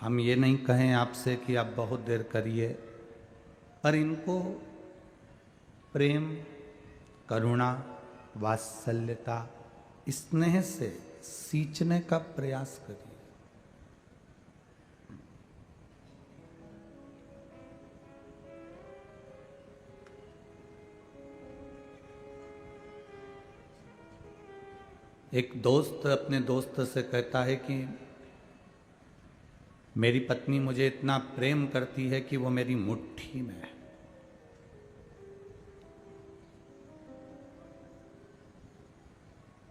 हम ये नहीं कहें आपसे कि आप बहुत देर करिए, पर इनको प्रेम, करुणा, वात्सल्यता, स्नेह से सींचने का प्रयास करिए। एक दोस्त अपने दोस्त से कहता है कि मेरी पत्नी मुझे इतना प्रेम करती है कि वो मेरी मुट्ठी में है।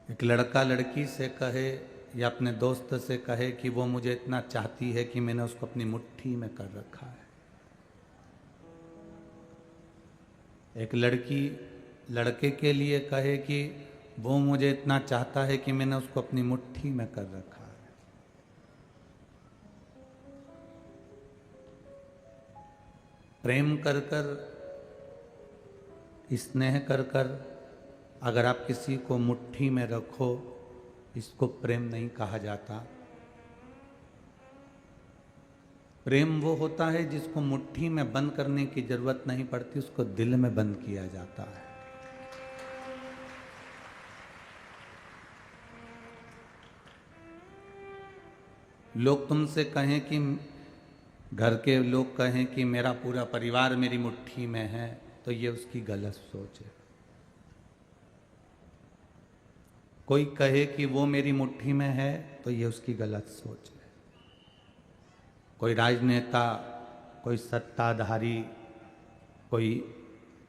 एक लड़का लड़की से कहे या अपने दोस्त से कहे कि वो मुझे इतना चाहती है कि मैंने उसको अपनी मुट्ठी में कर रखा है। एक लड़की लड़के के लिए कहे कि वो मुझे इतना चाहता है कि मैंने उसको अपनी मुट्ठी में कर रखा है। प्रेम कर कर, स्नेह कर कर अगर आप किसी को मुट्ठी में रखो, इसको प्रेम नहीं कहा जाता। प्रेम वो होता है जिसको मुट्ठी में बंद करने की जरूरत नहीं पड़ती, उसको दिल में बंद किया जाता है। लोग तुमसे कहें कि घर के लोग कहें कि मेरा पूरा परिवार मेरी मुट्ठी में है, तो ये उसकी गलत सोच है। कोई कहे कि वो मेरी मुट्ठी में है, तो ये उसकी गलत सोच है। कोई राजनेता, कोई सत्ताधारी, कोई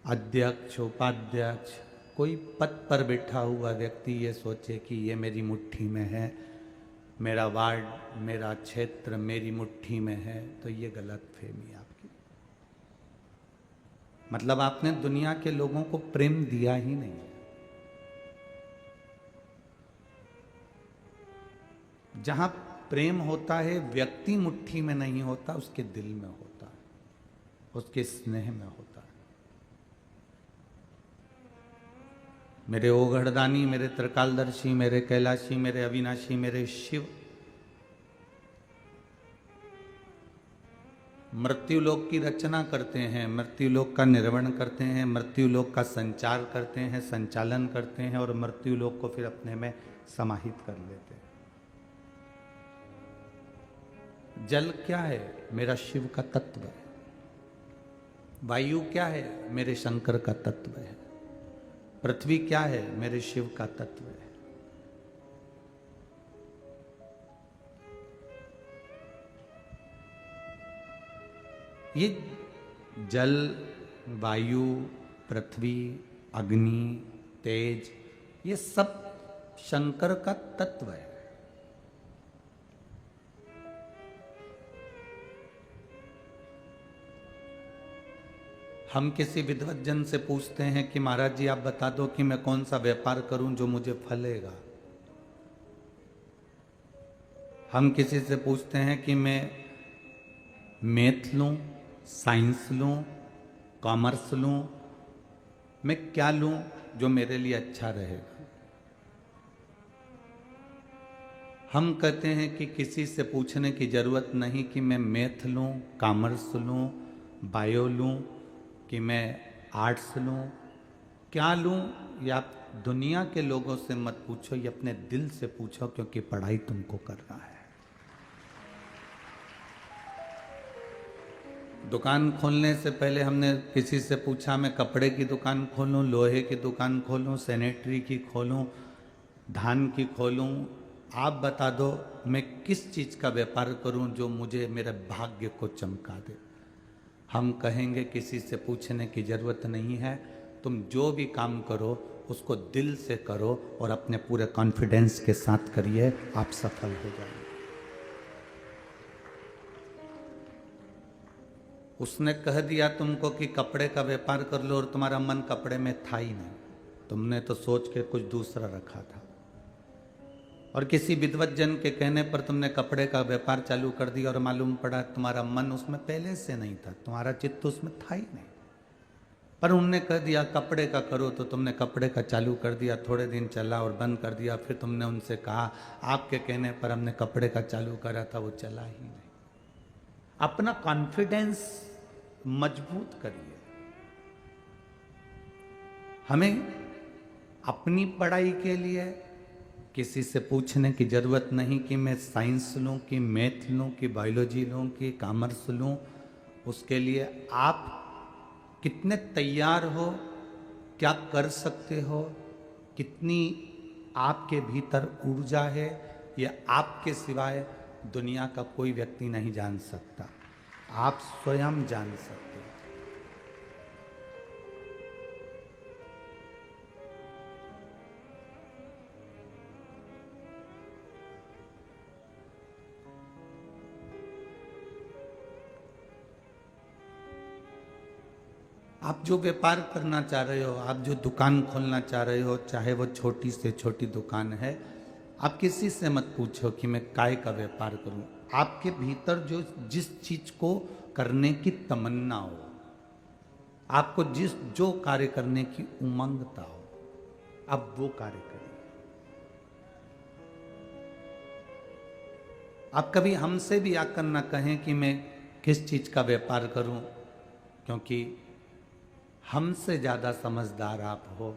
अध्यक्ष, उपाध्यक्ष, कोई पद पर बैठा हुआ व्यक्ति ये सोचे कि ये मेरी मुट्ठी में है, मेरा वार्ड, मेरा क्षेत्र मेरी मुट्ठी में है, तो ये गलत फहमी आपकी। मतलब आपने दुनिया के लोगों को प्रेम दिया ही नहीं है। जहां प्रेम होता है, व्यक्ति मुट्ठी में नहीं होता, उसके दिल में होता है, उसके स्नेह में होता है। मेरे ओघड़दानी, मेरे त्रिकालदर्शी, मेरे कैलाशी, मेरे अविनाशी, मेरे शिव मृत्युलोक की रचना करते हैं, मृत्युलोक का निर्वहन करते हैं, मृत्युलोक का संचार करते हैं, संचालन करते हैं और मृत्युलोक को फिर अपने में समाहित कर लेते हैं। जल क्या है? मेरा शिव का तत्व है। वायु क्या है? मेरे शंकर का तत्व है। पृथ्वी क्या है? मेरे शिव का तत्व है। ये जल, वायु, पृथ्वी, अग्नि, तेज, ये सब शंकर का तत्व है। हम किसी विद्वत जन से पूछते हैं कि महाराज जी आप बता दो कि मैं कौन सा व्यापार करूं जो मुझे फलेगा। हम किसी से पूछते हैं कि मैं मैथ लूं, साइंस लूं, कॉमर्स लूं, मैं क्या लूं जो मेरे लिए अच्छा रहेगा। हम कहते हैं कि किसी से पूछने की जरूरत नहीं कि मैं मैथ लूं, कॉमर्स लूं, बायो लूं, कि मैं आर्ट्स लूं, क्या लूं, या आप दुनिया के लोगों से मत पूछो, ये अपने दिल से पूछो, क्योंकि पढ़ाई तुमको करना है। दुकान खोलने से पहले हमने किसी से पूछा मैं कपड़े की दुकान खोलूं, लोहे की दुकान खोलूं, सैनिटरी की खोलूं, धान की खोलूं, आप बता दो मैं किस चीज़ का व्यापार करूं जो मुझे मेरे भाग्य को चमका दे। हम कहेंगे किसी से पूछने की ज़रूरत नहीं है, तुम जो भी काम करो उसको दिल से करो और अपने पूरे कॉन्फिडेंस के साथ करिए, आप सफल हो जाएंगे। उसने कह दिया तुमको कि कपड़े का व्यापार कर लो और तुम्हारा मन कपड़े में था ही नहीं, तुमने तो सोच के कुछ दूसरा रखा था। और किसी विद्वत जन के कहने पर तुमने कपड़े का व्यापार चालू कर दिया और मालूम पड़ा तुम्हारा मन उसमें पहले से नहीं था, तुम्हारा चित्त उसमें था ही नहीं। पर उनने कह दिया कपड़े का करो, तो तुमने कपड़े का चालू कर दिया, थोड़े दिन चला और बंद कर दिया। फिर तुमने उनसे कहा आपके कहने पर हमने कपड़े का चालू करा था, वो चला ही नहीं। अपना कॉन्फिडेंस मजबूत करिए। हमें अपनी पढ़ाई के लिए किसी से पूछने की जरूरत नहीं कि मैं साइंस लूं कि मैथ लूं कि बायोलॉजी लूं कि कॉमर्स लूं। उसके लिए आप कितने तैयार हो, क्या कर सकते हो, कितनी आपके भीतर ऊर्जा है, ये आपके सिवाय दुनिया का कोई व्यक्ति नहीं जान सकता। आप स्वयं जान सकते हो। आप जो व्यापार करना चाह रहे हो, आप जो दुकान खोलना चाह रहे हो, चाहे वो छोटी से छोटी दुकान है, आप किसी से मत पूछो कि मैं काय का व्यापार करूं। आपके भीतर जो जिस चीज को करने की तमन्ना हो, आपको जो कार्य करने की उमंगता हो, आप वो कार्य करिए। आप कभी हमसे भी आकर ना कहें कि मैं किस चीज का व्यापार करूं, क्योंकि हमसे ज़्यादा समझदार आप हो,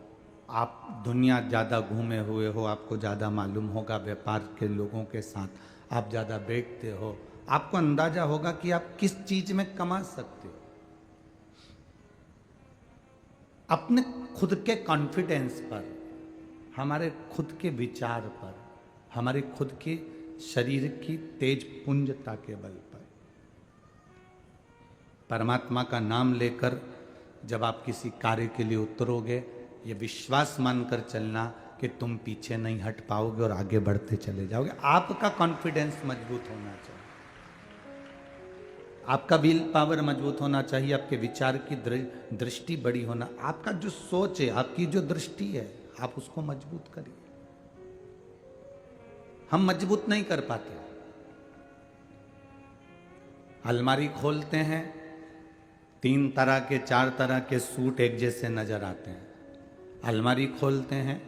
आप दुनिया ज़्यादा घूमे हुए हो, आपको ज़्यादा मालूम होगा व्यापार के लोगों के साथ, आप ज़्यादा बैठते हो, आपको अंदाजा होगा कि आप किस चीज़ में कमा सकते हो। अपने खुद के कॉन्फिडेंस पर, हमारे खुद के विचार पर, हमारे खुद के शरीर की तेज पुंजता के बल पर परमात्मा का नाम लेकर जब आप किसी कार्य के लिए उतरोगे, ये विश्वास मानकर चलना कि तुम पीछे नहीं हट पाओगे और आगे बढ़ते चले जाओगे। आपका कॉन्फिडेंस मजबूत होना चाहिए, आपका विल पावर मजबूत होना चाहिए, आपके विचार की दृष्टि बड़ी होना, आपका जो सोच है, आपकी जो दृष्टि है, आप उसको मजबूत करिए। हम मजबूत नहीं कर पाते। अलमारी खोलते हैं, 3 तरह के 4 तरह के सूट एक जैसे नजर आते हैं। अलमारी खोलते हैं,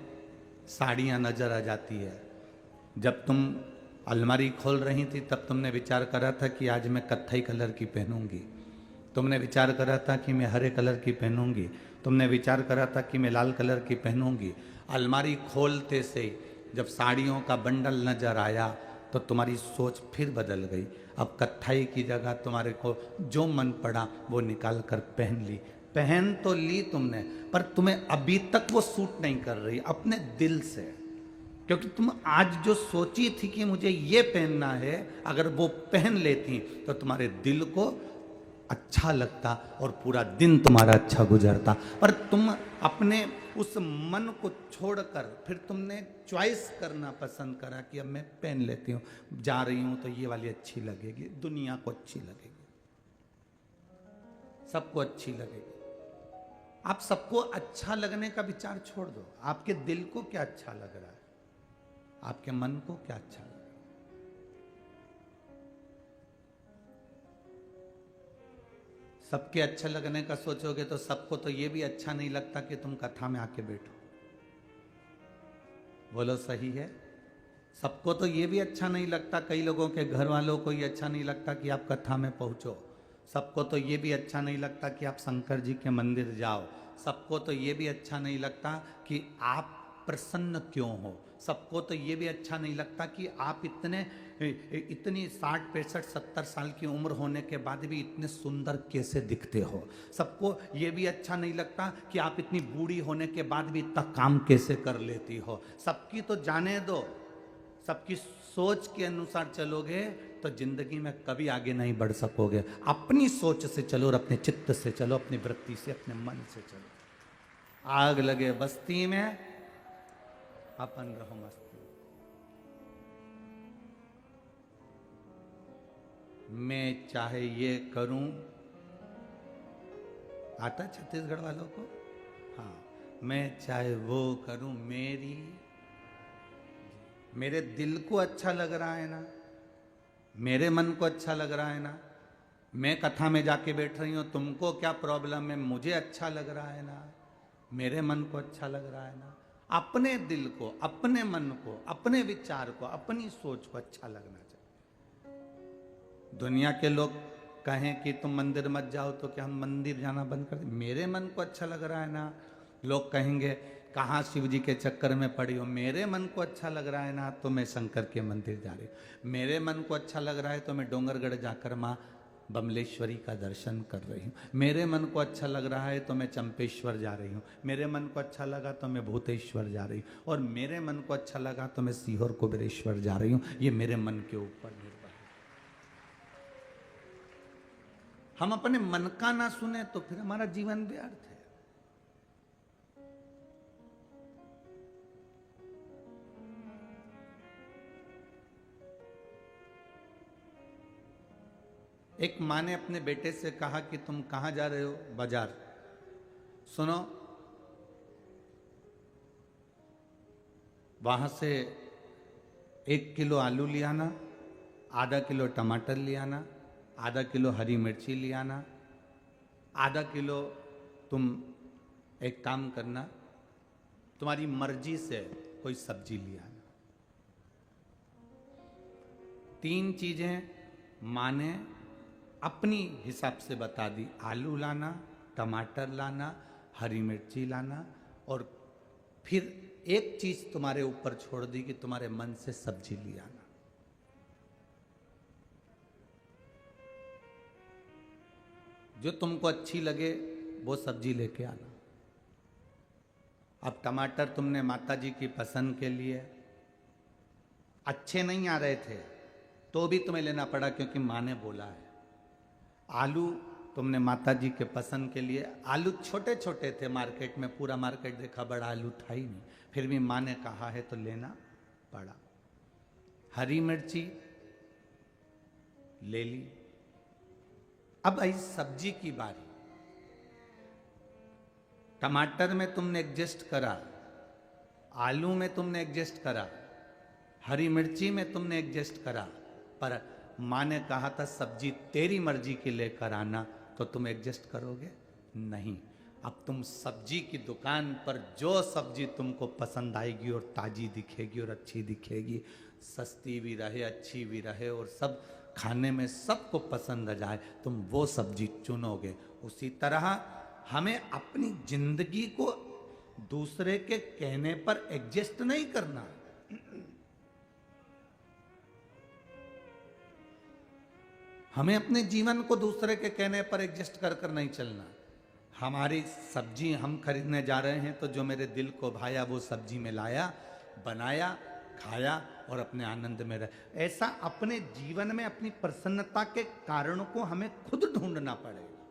साड़ियाँ नजर आ जाती है। जब तुम अलमारी खोल रही थी तब तुमने विचार करा था कि आज मैं कत्थई कलर की पहनूंगी, तुमने विचार करा था कि मैं हरे कलर की पहनूंगी, तुमने विचार करा था कि मैं लाल कलर की पहनूंगी। अलमारी खोलते से जब साड़ियों का बंडल नजर आया तो तुम्हारी सोच फिर बदल गई। अब कत्थई की जगह तुम्हारे को जो मन पड़ा वो निकाल कर पहन ली। पहन तो ली तुमने, पर तुम्हें अभी तक वो सूट नहीं कर रही अपने दिल से, क्योंकि तुम आज जो सोची थी कि मुझे ये पहनना है, अगर वो पहन लेती तो तुम्हारे दिल को अच्छा लगता और पूरा दिन तुम्हारा अच्छा गुजरता। पर तुम अपने उस मन को छोड़कर फिर तुमने चॉइस करना पसंद करा कि अब मैं पहन लेती हूँ, जा रही हूँ तो ये वाली अच्छी लगेगी, दुनिया को अच्छी लगेगी, सबको अच्छी लगेगी। आप सबको अच्छा लगने का विचार छोड़ दो। आपके दिल को क्या अच्छा लग रहा है, आपके मन को क्या अच्छा लग रहा है। सबके अच्छा लगने का सोचोगे तो सबको तो ये भी अच्छा नहीं लगता कि तुम कथा में आके बैठो। बोलो सही है? सबको तो ये भी अच्छा नहीं लगता, कई लोगों के घर वालों को ये अच्छा नहीं लगता कि आप कथा में पहुंचो। सबको तो ये भी अच्छा नहीं लगता कि आप शंकर जी के मंदिर जाओ। सबको तो ये भी अच्छा नहीं लगता कि आप प्रसन्न क्यों हो। सबको तो ये भी अच्छा नहीं लगता कि आप इतनी 60, 65, 70 साल की उम्र होने के बाद भी इतने सुंदर कैसे दिखते हो। सबको ये भी अच्छा नहीं लगता कि आप इतनी बूढ़ी होने के बाद भी इतना काम कैसे कर लेती हो। सबकी तो जाने दो, सबकी सोच के अनुसार चलोगे तो जिंदगी में कभी आगे नहीं बढ़ सकोगे। अपनी सोच से चलो और अपने चित्त से चलो, अपनी वृत्ति से, अपने मन से चलो। आग लगे बस्ती में, अपन रहो मस्ती। मैं चाहे ये करूं, आता छत्तीसगढ़ वालों को? हाँ, मैं चाहे वो करूं, मेरे दिल को अच्छा लग रहा है ना, मेरे मन को अच्छा लग रहा है ना। मैं कथा में जाके बैठ रही हूं, तुमको क्या प्रॉब्लम है? मुझे अच्छा लग रहा है ना, मेरे मन को अच्छा लग रहा है ना। अपने दिल को, अपने मन को, अपने विचार को, अपनी सोच को अच्छा लगना चाहिए। दुनिया के लोग कहें कि तुम मंदिर मत जाओ तो क्या हम मंदिर जाना बंद कर दें? मेरे मन को अच्छा लग रहा है ना, लोग कहेंगे कहाँ शिव जी के चक्कर में पड़ी हो। मेरे मन को अच्छा लग रहा है ना तो मैं शंकर के मंदिर जा रही हूँ। मेरे मन को अच्छा लग रहा है तो मैं डोंगरगढ़ जाकर माँ बमलेश्वरी का दर्शन कर रही हूँ। मेरे मन को अच्छा लग रहा है तो मैं चंपेश्वर जा रही हूँ। मेरे मन को अच्छा लगा तो मैं भूतेश्वर जा रही हूँ। और मेरे मन को अच्छा लगा तो मैं सीहोर कुबेरेश्वर जा रही हूँ। ये मेरे मन के ऊपर निर्भर है। हम अपने मन का ना सुने तो फिर हमारा जीवन व्यर्थ है। एक माँ ने अपने बेटे से कहा कि तुम कहाँ जा रहे हो? बाजार। सुनो, वहां से 1 किलो आलू ले आना, आधा किलो टमाटर ले आना, आधा किलो हरी मिर्ची ले आना, आधा किलो तुम एक काम करना, तुम्हारी मर्जी से कोई सब्जी ले आना। 3 चीजें माँ ने अपनी हिसाब से बता दी। आलू लाना, टमाटर लाना, हरी मिर्ची लाना, और फिर एक चीज तुम्हारे ऊपर छोड़ दी कि तुम्हारे मन से सब्जी ले आना। जो तुमको अच्छी लगे वो सब्जी लेके आना। अब टमाटर तुमने माता जी की पसंद के लिए, अच्छे नहीं आ रहे थे तो भी तुम्हें लेना पड़ा क्योंकि माँ ने बोला है। आलू तुमने माता जी के पसंद के लिए, आलू छोटे छोटे थे, मार्केट में पूरा मार्केट देखा, बड़ा आलू था ही नहीं, फिर भी माँ ने कहा है तो लेना पड़ा। हरी मिर्ची ले ली। अब आई सब्जी की बारी। टमाटर में तुमने एडजस्ट करा, आलू में तुमने एडजस्ट करा, हरी मिर्ची में तुमने एडजस्ट करा, पर माँ ने कहा था सब्जी तेरी मर्जी की लेकर आना, तो तुम एडजस्ट करोगे? नहीं। अब तुम सब्जी की दुकान पर जो सब्जी तुमको पसंद आएगी और ताजी दिखेगी और अच्छी दिखेगी, सस्ती भी रहे, अच्छी भी रहे और सब खाने में सबको पसंद आ जाए, तुम वो सब्जी चुनोगे। उसी तरह हमें अपनी जिंदगी को दूसरे के कहने पर एडजस्ट नहीं करना। हमें अपने जीवन को दूसरे के कहने पर एडजस्ट कर कर नहीं चलना। हमारी सब्जी हम खरीदने जा रहे हैं तो जो मेरे दिल को भाया वो सब्जी में लाया, बनाया, खाया और अपने आनंद में रहे। ऐसा अपने जीवन में अपनी प्रसन्नता के कारणों को हमें खुद ढूंढना पड़ेगा।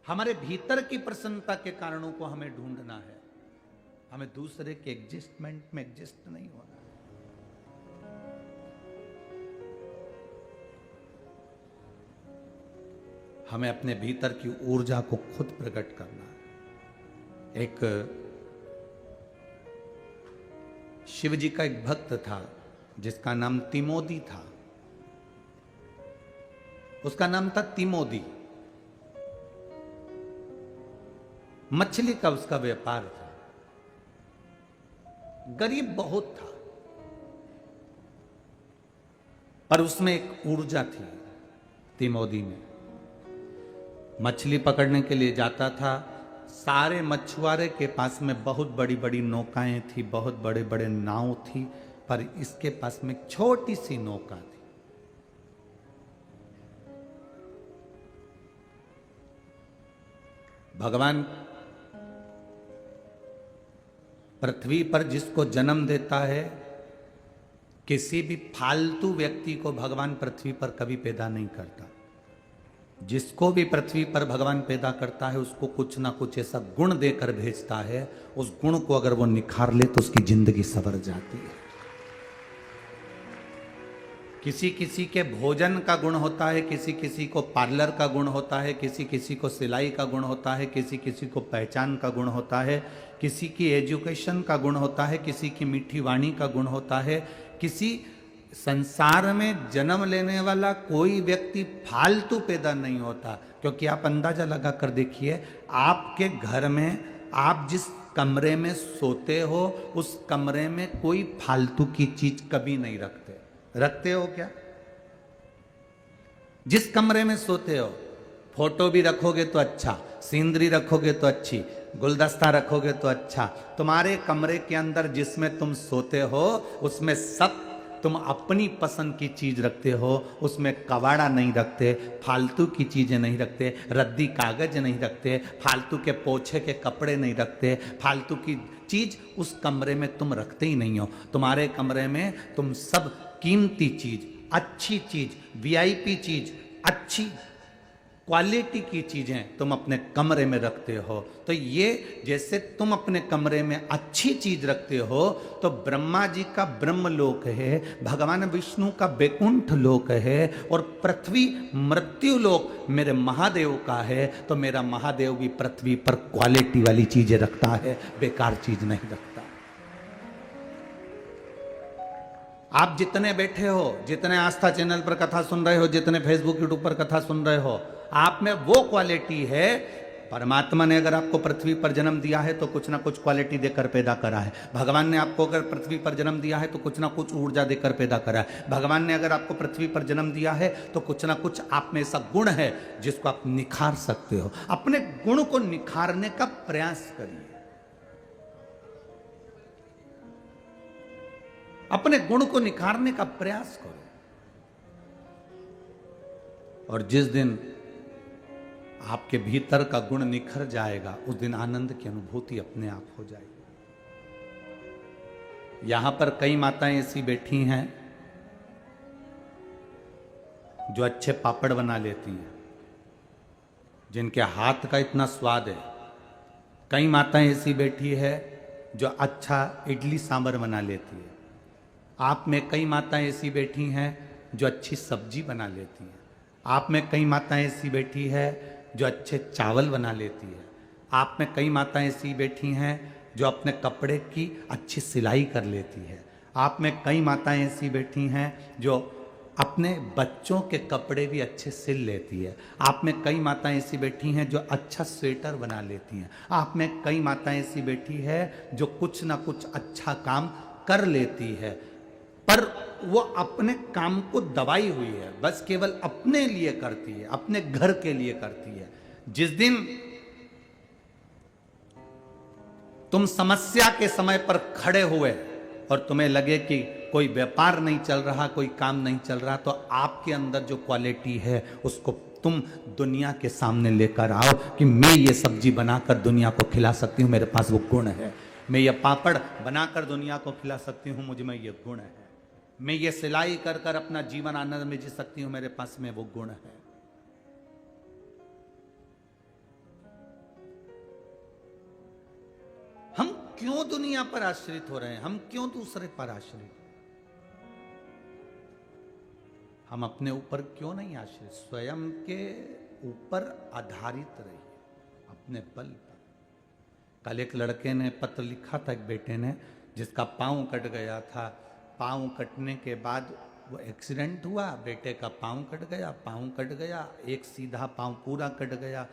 हमारे भीतर की प्रसन्नता के कारणों को हमें ढूंढना है। हमें दूसरे के एडजस्टमेंट में एडजस्ट नहीं होना। हमें अपने भीतर की ऊर्जा को खुद प्रकट करना है। एक शिव जी का एक भक्त था जिसका नाम तिमोदी था। उसका नाम था तिमोदी। मछली का उसका व्यापार था। गरीब बहुत था पर उसमें एक ऊर्जा थी तिमोदी में। मछली पकड़ने के लिए जाता था, सारे मछुआरे के पास में बहुत बड़ी बड़ी नौकाएं थी, बहुत बड़े बड़े नाव थी, पर इसके पास में एक छोटी सी नौका थी। भगवान पृथ्वी पर जिसको जन्म देता है, किसी भी फालतू व्यक्ति को भगवान पृथ्वी पर कभी पैदा नहीं करता। जिसको भी पृथ्वी पर भगवान पैदा करता है उसको कुछ ना कुछ ऐसा गुण देकर भेजता है, उस गुण को अगर वो निखार ले तो उसकी जिंदगी संवर जाती है। किसी किसी के भोजन का गुण होता है, किसी किसी को पार्लर का गुण होता है, किसी किसी को सिलाई का गुण होता है, किसी किसी को पहचान का गुण होता है, किसी की एजुकेशन का गुण होता है, किसी की मीठी वाणी का गुण होता है। किसी संसार में जन्म लेने वाला कोई व्यक्ति फालतू पैदा नहीं होता, क्योंकि आप अंदाजा लगा कर देखिए, आपके घर में आप जिस कमरे में सोते हो उस कमरे में कोई फालतू की चीज कभी नहीं रखते। रखते हो क्या? जिस कमरे में सोते हो, फोटो भी रखोगे तो अच्छा, सीनरी रखोगे तो अच्छी, गुलदस्ता रखोगे तो अच्छा। तुम्हारे कमरे के अंदर जिसमें तुम सोते हो उसमें सब तुम अपनी पसंद की चीज रखते हो, उसमें कबाड़ा नहीं रखते, फालतू की चीजें नहीं रखते, रद्दी कागज नहीं रखते, फालतू के पोछे के कपड़े नहीं रखते, फालतू की चीज उस कमरे में तुम रखते ही नहीं हो। तुम्हारे कमरे में तुम सब कीमती चीज, अच्छी चीज, वीआईपी चीज, अच्छी क्वालिटी की चीजें तुम अपने कमरे में रखते हो। तो ये जैसे तुम अपने कमरे में अच्छी चीज रखते हो तो ब्रह्मा जी का ब्रह्म लोक है, भगवान विष्णु का बैकुंठ लोक है, और पृथ्वी मृत्यु लोक मेरे महादेव का है। तो मेरा महादेव भी पृथ्वी पर क्वालिटी वाली चीजें रखता है, बेकार चीज नहीं रखता। आप जितने बैठे हो, जितने आस्था चैनल पर कथा सुन रहे हो, जितने फेसबुक यूट्यूब पर कथा सुन रहे हो, आप में वो क्वालिटी है। परमात्मा ने अगर आपको पृथ्वी पर जन्म दिया है तो कुछ ना कुछ क्वालिटी देकर पैदा करा है। भगवान ने आपको अगर पृथ्वी पर जन्म दिया है तो कुछ ना कुछ ऊर्जा देकर पैदा करा है। भगवान ने अगर आपको पृथ्वी पर जन्म दिया है तो कुछ ना कुछ आप में ऐसा गुण है जिसको आप निखार सकते हो। अपने गुण को निखारने का प्रयास करिए, अपने गुण को निखारने का प्रयास करो। और जिस दिन आपके भीतर का गुण निखर जाएगा उस दिन आनंद की अनुभूति अपने आप हो जाएगी। यहां पर कई माताएं ऐसी बैठी हैं जो अच्छे पापड़ बना लेती हैं, जिनके हाथ का इतना स्वाद है। कई माताएं ऐसी बैठी है जो अच्छा इडली सांभर बना लेती है। आप में कई माताएं ऐसी बैठी हैं जो अच्छी सब्जी बना लेती हैं। आप में कई माताएं ऐसी बैठी है जो अच्छे चावल बना लेती है। आप में कई माताएं ऐसी बैठी हैं जो अपने कपड़े की अच्छी सिलाई कर लेती है। आप में कई माताएं ऐसी बैठी हैं जो अपने बच्चों के कपड़े भी अच्छे सिल लेती है। आप में कई माताएं ऐसी बैठी हैं जो अच्छा स्वेटर बना लेती हैं। आप में कई माताएं ऐसी बैठी है जो कुछ ना कुछ अच्छा काम कर लेती है, पर वो अपने काम को दबाई हुई है, बस केवल अपने लिए करती है, अपने घर के लिए करती है। जिस दिन तुम समस्या के समय पर खड़े हुए और तुम्हें लगे कि कोई व्यापार नहीं चल रहा, कोई काम नहीं चल रहा, तो आपके अंदर जो क्वालिटी है उसको तुम दुनिया के सामने लेकर आओ कि मैं ये सब्जी बनाकर दुनिया को खिला सकती हूँ, मेरे पास वो गुण है। मैं ये पापड़ बनाकर दुनिया को खिला सकती हूँ, मुझ में ये गुण है। मैं ये सिलाई कर कर अपना जीवन आनंद में जी सकती हूं, मेरे पास में वो गुण है। हम क्यों दुनिया पर आश्रित हो रहे हैं? हम क्यों दूसरे पर आश्रित? हम अपने ऊपर क्यों नहीं आश्रित? स्वयं के ऊपर आधारित रहिए, अपने बल पर। कल एक लड़के ने पत्र लिखा था, एक बेटे ने, जिसका पांव कट गया था। पांव कटने के बाद वो एक्सीडेंट हुआ, बेटे का पांव कट गया, एक सीधा पांव पूरा कट गया,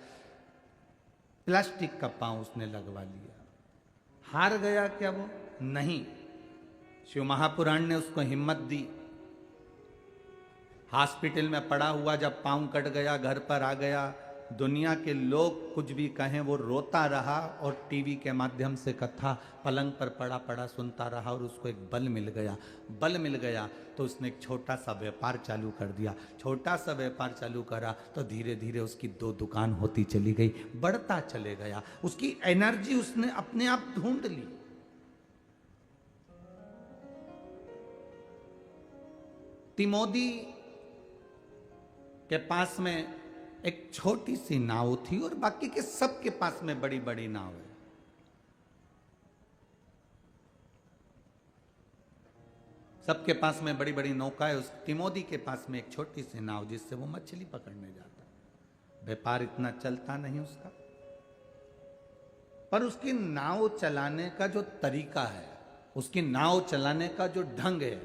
प्लास्टिक का पांव उसने लगवा लिया। हार गया क्या वो? नहीं। शिव महापुराण ने उसको हिम्मत दी। हॉस्पिटल में पड़ा हुआ जब पांव कट गया, घर पर आ गया, दुनिया के लोग कुछ भी कहें वो रोता रहा और टीवी के माध्यम से कथा पलंग पर पड़ा पड़ा सुनता रहा। और उसको एक बल मिल गया तो उसने एक छोटा सा व्यापार चालू कर दिया। छोटा सा व्यापार चालू करा तो धीरे धीरे उसकी 2 दुकान होती चली गई, बढ़ता चले गया। उसकी एनर्जी उसने अपने आप ढूंढ ली। तिमोदी के पास में एक छोटी सी नाव थी और बाकी के सबके पास में बड़ी बड़ी नाव है। सबके पास में बड़ी बड़ी नौका है, उस तिमोदी के पास में एक छोटी सी नाव जिससे वो मछली पकड़ने जाता है। व्यापार इतना चलता नहीं उसका, पर उसकी नाव चलाने का जो तरीका है, उसकी नाव चलाने का जो ढंग है,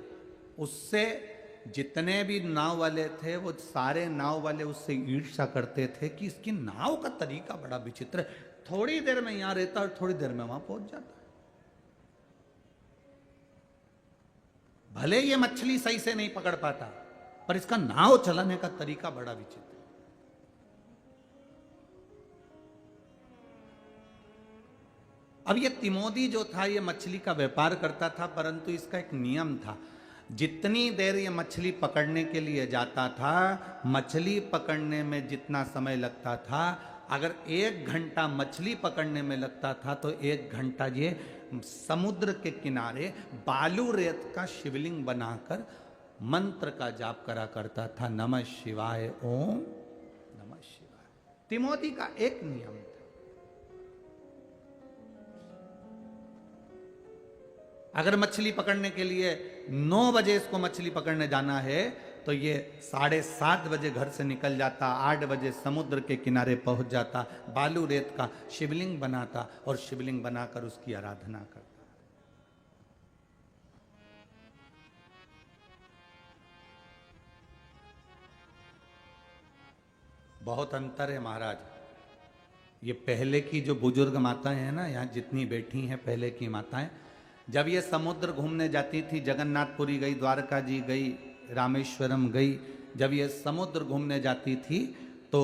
उससे जितने भी नाव वाले थे वो सारे नाव वाले उससे ईर्ष्या करते थे कि इसकी नाव का तरीका बड़ा विचित्र है, थोड़ी देर में यहां रहता और थोड़ी देर में वहां पहुंच जाता है। भले ये मछली सही से नहीं पकड़ पाता, पर इसका नाव चलाने का तरीका बड़ा विचित्र। अब ये तिमोदी जो था ये मछली का व्यापार करता था, परंतु इसका एक नियम था। जितनी देर ये मछली पकड़ने के लिए जाता था, मछली पकड़ने में जितना समय लगता था, अगर 1 घंटा मछली पकड़ने में लगता था तो 1 घंटा ये समुद्र के किनारे बालू रेत का शिवलिंग बनाकर मंत्र का जाप करा करता था, नमः शिवाय, ओम नमः शिवाय। तिमोदी का एक नियम था। अगर मछली पकड़ने के लिए 9 बजे इसको मछली पकड़ने जाना है तो ये 7:30 बजे घर से निकल जाता, 8 बजे समुद्र के किनारे पहुंच जाता, बालू रेत का शिवलिंग बनाता और शिवलिंग बनाकर उसकी आराधना करता। बहुत अंतर है महाराज। ये पहले की जो बुजुर्ग माताएं हैं ना, यहाँ जितनी बैठी हैं पहले की माताएं, जब ये समुद्र घूमने जाती थी, जगन्नाथपुरी गई, द्वारका जी गई, रामेश्वरम गई, जब ये समुद्र घूमने जाती थी तो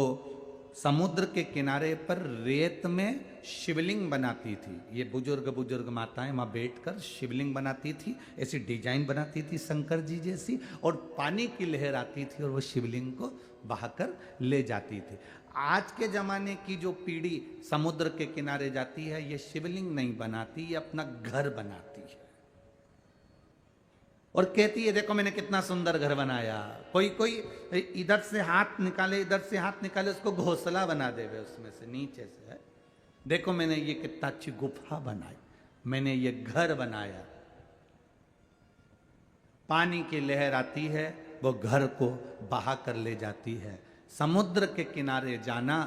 समुद्र के किनारे पर रेत में शिवलिंग बनाती थी। ये बुजुर्ग माताएं वहाँ बैठकर शिवलिंग बनाती थी, ऐसी डिजाइन बनाती थी शंकर जी जैसी, और पानी की लहर आती थी और वो शिवलिंग को बहाकर ले जाती थी। आज के ज़माने की जो पीढ़ी समुद्र के किनारे जाती है, ये शिवलिंग नहीं बनाती, ये अपना घर बनाती है और कहती है देखो मैंने कितना सुंदर घर बनाया। कोई इधर से हाथ निकाले, इधर से हाथ निकाले, उसको घोंसला बना देवे उसमें से, नीचे से है, देखो मैंने ये कितना अच्छी गुफा बनाई, मैंने ये घर बनाया। पानी की लहर आती है, वो घर को बहा कर ले जाती है। समुद्र के किनारे जाना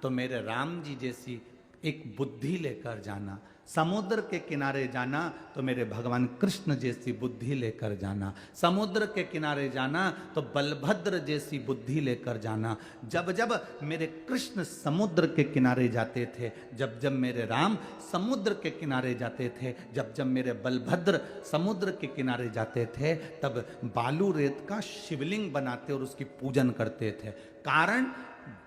तो मेरे राम जी जैसी एक बुद्धि लेकर जाना, समुद्र के किनारे जाना तो मेरे भगवान कृष्ण जैसी बुद्धि लेकर जाना, समुद्र के किनारे जाना तो बलभद्र जैसी बुद्धि लेकर जाना। जब जब मेरे कृष्ण समुद्र के किनारे जाते थे, जब जब मेरे राम समुद्र के किनारे जाते थे, जब जब मेरे बलभद्र समुद्र के किनारे जाते थे, तब बालू रेत का शिवलिंग बनाते और उसकी पूजन करते थे। कारण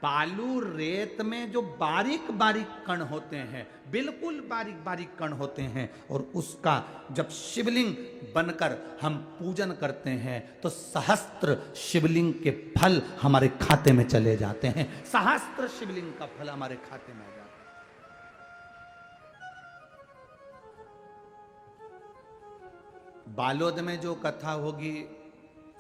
बालू रेत में जो बारीक बारीक कण होते हैं, बिल्कुल बारीक बारीक कण होते हैं, और उसका जब शिवलिंग बनकर हम पूजन करते हैं तो सहस्त्र शिवलिंग के फल हमारे खाते में चले जाते हैं। सहस्त्र शिवलिंग का फल हमारे खाते में आ जाता है। बालोद में जो कथा होगी,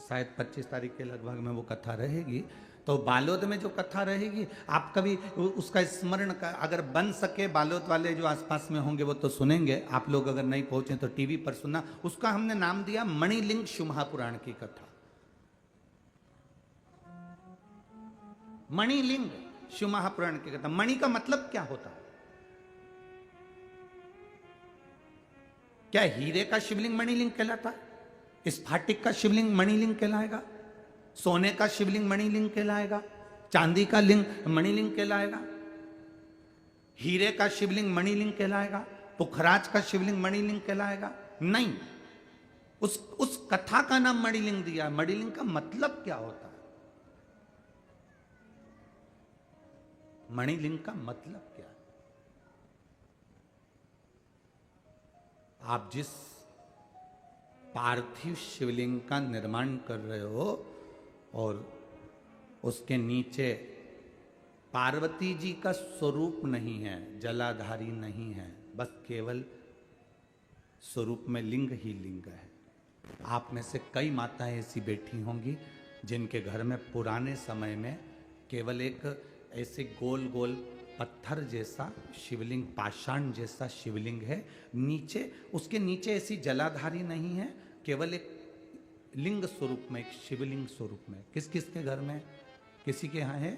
शायद 25 तारीख के लगभग में वो कथा रहेगी, तो बालोद में जो कथा रहेगी, आप कभी उसका स्मरण का अगर बन सके, बालोद वाले जो आसपास में होंगे वो तो सुनेंगे, आप लोग अगर नहीं पहुंचे तो टीवी पर सुनना। उसका हमने नाम दिया मणिलिंग शिव महापुराण की कथा। मणिलिंग शिव महापुराण की कथा। मणि का मतलब क्या होता है? क्या हीरे का शिवलिंग मणिलिंग कहलाता है? स्फाटिक का शिवलिंग मणिलिंग कहलाएगा? सोने का शिवलिंग मणिलिंग कहलाएगा? चांदी का लिंग मणिलिंग कहलाएगा? हीरे का शिवलिंग मणिलिंग कहलाएगा? पुखराज का शिवलिंग मणिलिंग कहलाएगा? नहीं। उस कथा का नाम मणिलिंग दिया। मणिलिंग का मतलब क्या होता है? मणिलिंग का मतलब क्या है? आप जिस पार्थिव शिवलिंग का निर्माण कर रहे हो और उसके नीचे पार्वती जी का स्वरूप नहीं है, जलाधारी नहीं है, बस केवल स्वरूप में लिंग ही लिंग है। आप में से कई माताएं ऐसी बैठी होंगी जिनके घर में पुराने समय में केवल एक ऐसे गोल गोल पत्थर जैसा शिवलिंग, पाषाण जैसा शिवलिंग है, नीचे उसके नीचे ऐसी जलाधारी नहीं है, केवल एक लिंग स्वरूप में, एक शिवलिंग स्वरूप में। किस किस के घर में? किसी के यहाँ है?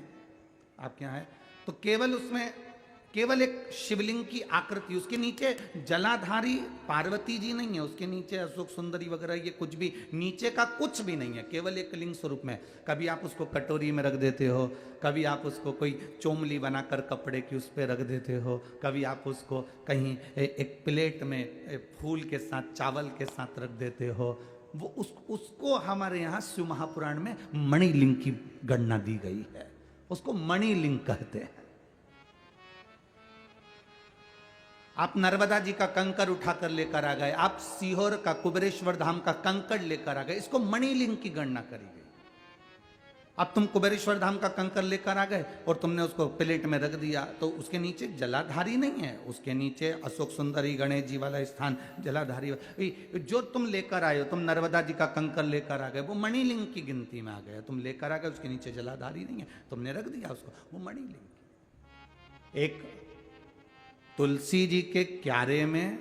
आपके यहाँ है? तो केवल उसमें केवल एक शिवलिंग की आकृति, उसके नीचे जलाधारी पार्वती जी नहीं है, उसके नीचे अशोक सुंदरी वगैरह ये कुछ भी, नीचे का कुछ भी नहीं है, केवल एक लिंग स्वरूप में। कभी आप उसको कटोरी में रख देते हो, कभी आप उसको कोई चोमली बनाकर कपड़े की उस पर रख देते हो, कभी आप उसको कहीं एक प्लेट में फूल के साथ, चावल के साथ रख देते हो। वो उसको हमारे यहाँ शिव महापुराण में मणिलिंग की गणना दी गई है, उसको मणिलिंग कहते हैं। आप नर्मदा जी का कंकड़ उठाकर लेकर आ गए, आप सीहोर का कुबेरेश्वर धाम का कंकड़ लेकर आ गए, इसको मणिलिंग की गणना करी गई। अब तुम कुबेरेश्वर धाम का कंकड़ लेकर आ गए और तुमने उसको प्लेट में रख दिया, तो उसके नीचे जलाधारी नहीं है, उसके नीचे अशोक सुंदरी गणेश जी वाला स्थान जलाधारी। जो तुम लेकर आए हो, तुम नर्मदा जी का कंकड़ लेकर आ गए, वो मणिलिंग की गिनती में आ गया। तुम लेकर आ गए, उसके नीचे जलाधारी नहीं है, तुमने रख दिया उसको, वो मणिलिंग। एक तुलसी जी के क्यारे में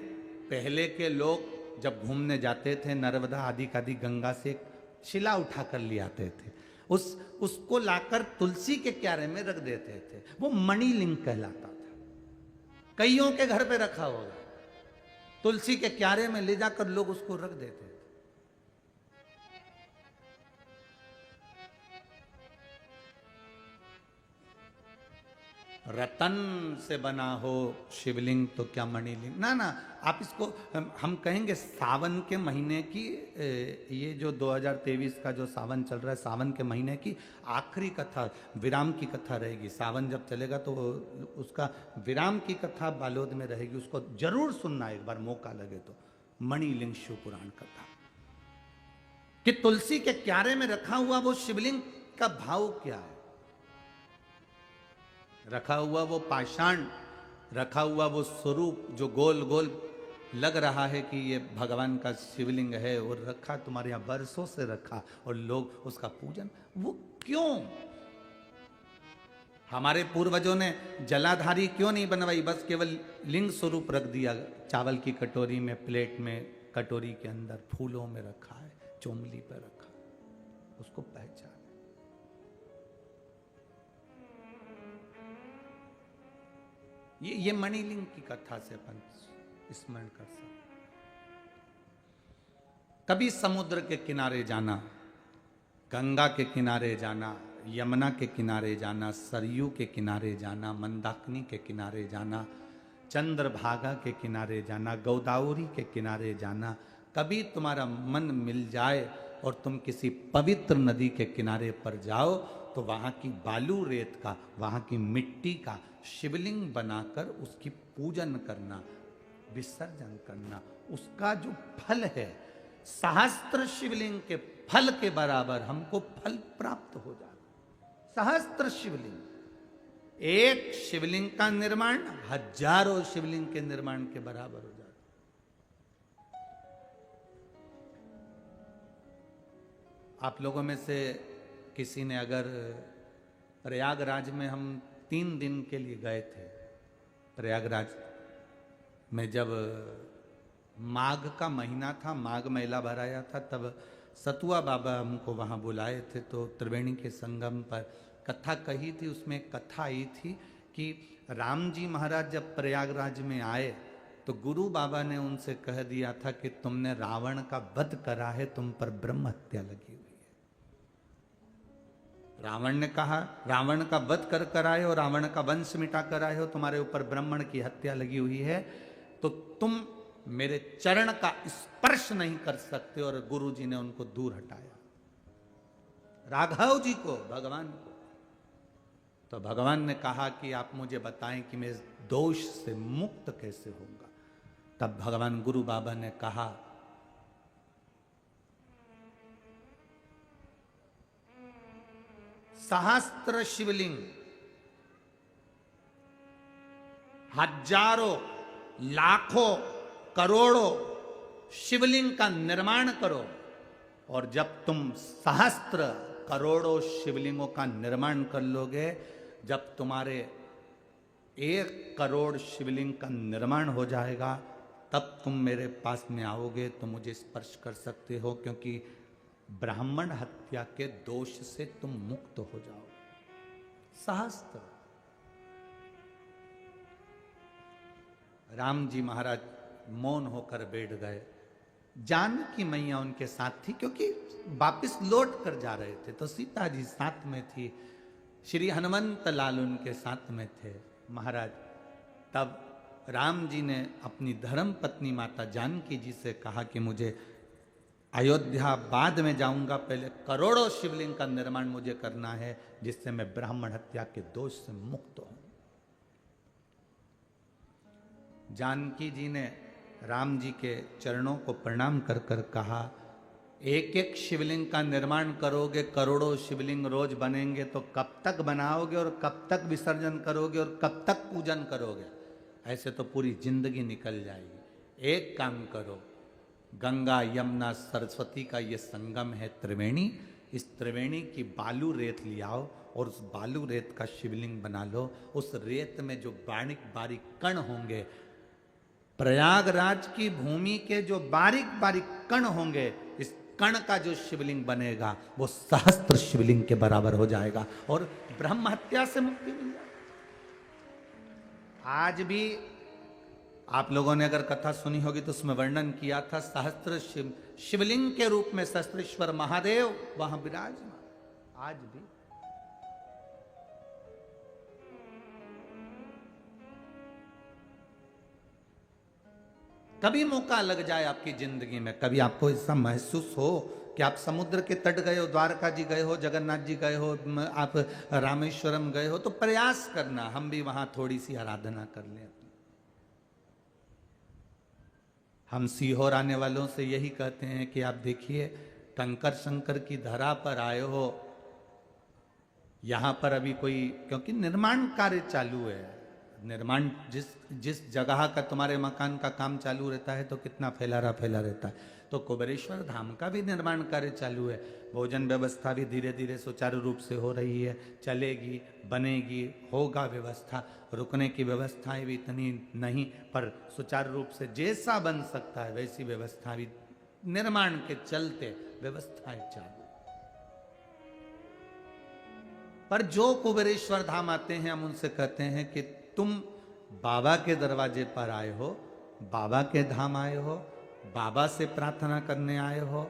पहले के लोग जब घूमने जाते थे, नर्मदा आदि गंगा से शिला उठाकर ले आते थे, उसको लाकर तुलसी के क्यारे में रख देते थे, वो मणिलिंग कहलाता था। कईयों के घर पे रखा होगा, तुलसी के क्यारे में ले जाकर लोग उसको रख देते थे। रतन से बना हो शिवलिंग तो क्या मणिलिंग, ना ना। आप इसको हम कहेंगे सावन के महीने की, ये जो 2023 का जो सावन चल रहा है, सावन के महीने की आखिरी कथा, विराम की कथा रहेगी। सावन जब चलेगा तो उसका विराम की कथा बालोद में रहेगी, उसको जरूर सुनना एक बार मौका लगे तो। मणिलिंग शिव पुराण कथा कि तुलसी के क्यारे में रखा हुआ वो शिवलिंग का भाव क्या है, रखा हुआ वो पाषाण, रखा हुआ वो स्वरूप जो गोल गोल लग रहा है कि ये भगवान का शिवलिंग है, और रखा तुम्हारे यहाँ बरसों से रखा और लोग उसका पूजन, वो क्यों? हमारे पूर्वजों ने जलाधारी क्यों नहीं बनवाई, बस केवल लिंग स्वरूप रख दिया, चावल की कटोरी में, प्लेट में, कटोरी के अंदर फूलों में रखा है, चोमली पर रखा, उसको पहचान। ये मणिलिंग की कथा से अपन स्मरण कर सकते। कभी समुद्र के किनारे जाना, गंगा के किनारे जाना, यमुना के किनारे जाना, सरयू के किनारे जाना, मंदाकिनी के किनारे जाना, चंद्रभागा के किनारे जाना, गोदावरी के किनारे जाना, कभी तुम्हारा मन मिल जाए और तुम किसी पवित्र नदी के किनारे पर जाओ तो वहाँ की बालू रेत का, वहाँ की मिट्टी का शिवलिंग बनाकर उसकी पूजन करना, विसर्जन करना, उसका जो फल है सहस्त्र शिवलिंग के फल के बराबर हमको फल प्राप्त हो जाता। सहस्त्र शिवलिंग, एक शिवलिंग का निर्माण हजारों शिवलिंग के निर्माण के बराबर हो जाता। आप लोगों में से किसी ने अगर प्रयागराज में, हम 3 दिन के लिए गए थे प्रयागराज में, जब माघ का महीना था, माघ मेला भराया था, तब सतुआ बाबा हमको वहाँ बुलाए थे, तो त्रिवेणी के संगम पर कथा कही थी। उसमें कथा आई थी कि राम जी महाराज जब प्रयागराज में आए तो गुरु बाबा ने उनसे कह दिया था कि तुमने रावण का वध करा है, तुम पर ब्रह्म हत्या लगी हुई है। रावण ने कहा, रावण का वध कर आए हो, रावण का वंश मिटा कर आए हो, तुम्हारे ऊपर ब्राह्मण की हत्या लगी हुई है, तो तुम मेरे चरण का स्पर्श नहीं कर सकते। और गुरु जी ने उनको दूर हटाया, राघव जी को, भगवान को। तो भगवान ने कहा कि आप मुझे बताएं कि मैं इस दोष से मुक्त कैसे होऊंगा। तब भगवान गुरु बाबा ने कहा, सहस्त्र शिवलिंग, हजारों, लाखों, करोड़ों शिवलिंग का निर्माण करो, और जब तुम सहस्त्र करोड़ों शिवलिंगों का निर्माण कर लोगे, जब तुम्हारे 1 करोड़ शिवलिंग का निर्माण हो जाएगा, तब तुम मेरे पास में आओगे तो मुझे स्पर्श कर सकते हो, क्योंकि ब्राह्मण हत्या के दोष से तुम मुक्त हो जाओ। सहस्त्र। राम जी महाराज मौन होकर बैठ गए। जानकी मैया उनके साथ थी, क्योंकि वापिस लौट कर जा रहे थे, तो सीता जी साथ में थी, श्री हनुमंत लाल उनके साथ में थे महाराज। तब राम जी ने अपनी धर्म पत्नी माता जानकी जी से कहा कि मुझे अयोध्या बाद में जाऊंगा, पहले करोड़ों शिवलिंग का निर्माण मुझे करना है, जिससे मैं ब्राह्मण हत्या के दोष से मुक्त हूं। जानकी जी ने राम जी के चरणों को प्रणाम कर कर कहा, एक एक शिवलिंग का निर्माण करोगे, करोड़ों शिवलिंग रोज बनेंगे, तो कब तक बनाओगे और कब तक विसर्जन करोगे और कब तक पूजन करोगे? ऐसे तो पूरी जिंदगी निकल जाएगी। एक काम करो, गंगा यमुना सरस्वती का ये संगम है त्रिवेणी, इस त्रिवेणी की बालू रेत ले आओ और उस बालू रेत का शिवलिंग बना लो। उस रेत में जो बारीक बारीक कण होंगे, प्रयागराज की भूमि के जो बारीक बारीक कण होंगे, इस कण का जो शिवलिंग बनेगा वो सहस्त्र शिवलिंग के बराबर हो जाएगा और ब्रह्म हत्या से मुक्ति मिल जाएगी। आज भी आप लोगों ने अगर कथा सुनी होगी तो उसमें वर्णन किया था, सहस्त्र शिवलिंग के रूप में सहस्त्रेश्वर महादेव वहां विराजमान। आज भी कभी मौका लग जाए आपकी जिंदगी में, कभी आपको ऐसा महसूस हो कि आप समुद्र के तट गए हो, द्वारका जी गए हो, जगन्नाथ जी गए हो, आप रामेश्वरम गए हो, तो प्रयास करना हम भी वहां थोड़ी सी आराधना कर लें। हम सीहोर आने वालों से यही कहते हैं कि आप देखिए, कंकर शंकर की धरा पर आए हो, यहां पर अभी कोई, क्योंकि निर्माण कार्य चालू है, निर्माण जिस जगह का तुम्हारे मकान का काम चालू रहता है तो कितना फैला रहता है, तो कुबेरेश्वर धाम का भी निर्माण कार्य चालू है। भोजन व्यवस्था भी धीरे धीरे सुचारू रूप से हो रही है, चलेगी, बनेगी, होगा व्यवस्था, रुकने की व्यवस्थाएं भी इतनी नहीं, पर सुचारू रूप से जैसा बन सकता है वैसी व्यवस्था भी निर्माण के चलते व्यवस्थाएं चालू। पर जो कुबेरेश्वर धाम आते हैं, हम उनसे कहते हैं कि तुम बाबा के दरवाजे पर आए हो, बाबा के धाम आए हो, बाबा से प्रार्थना करने आए हो,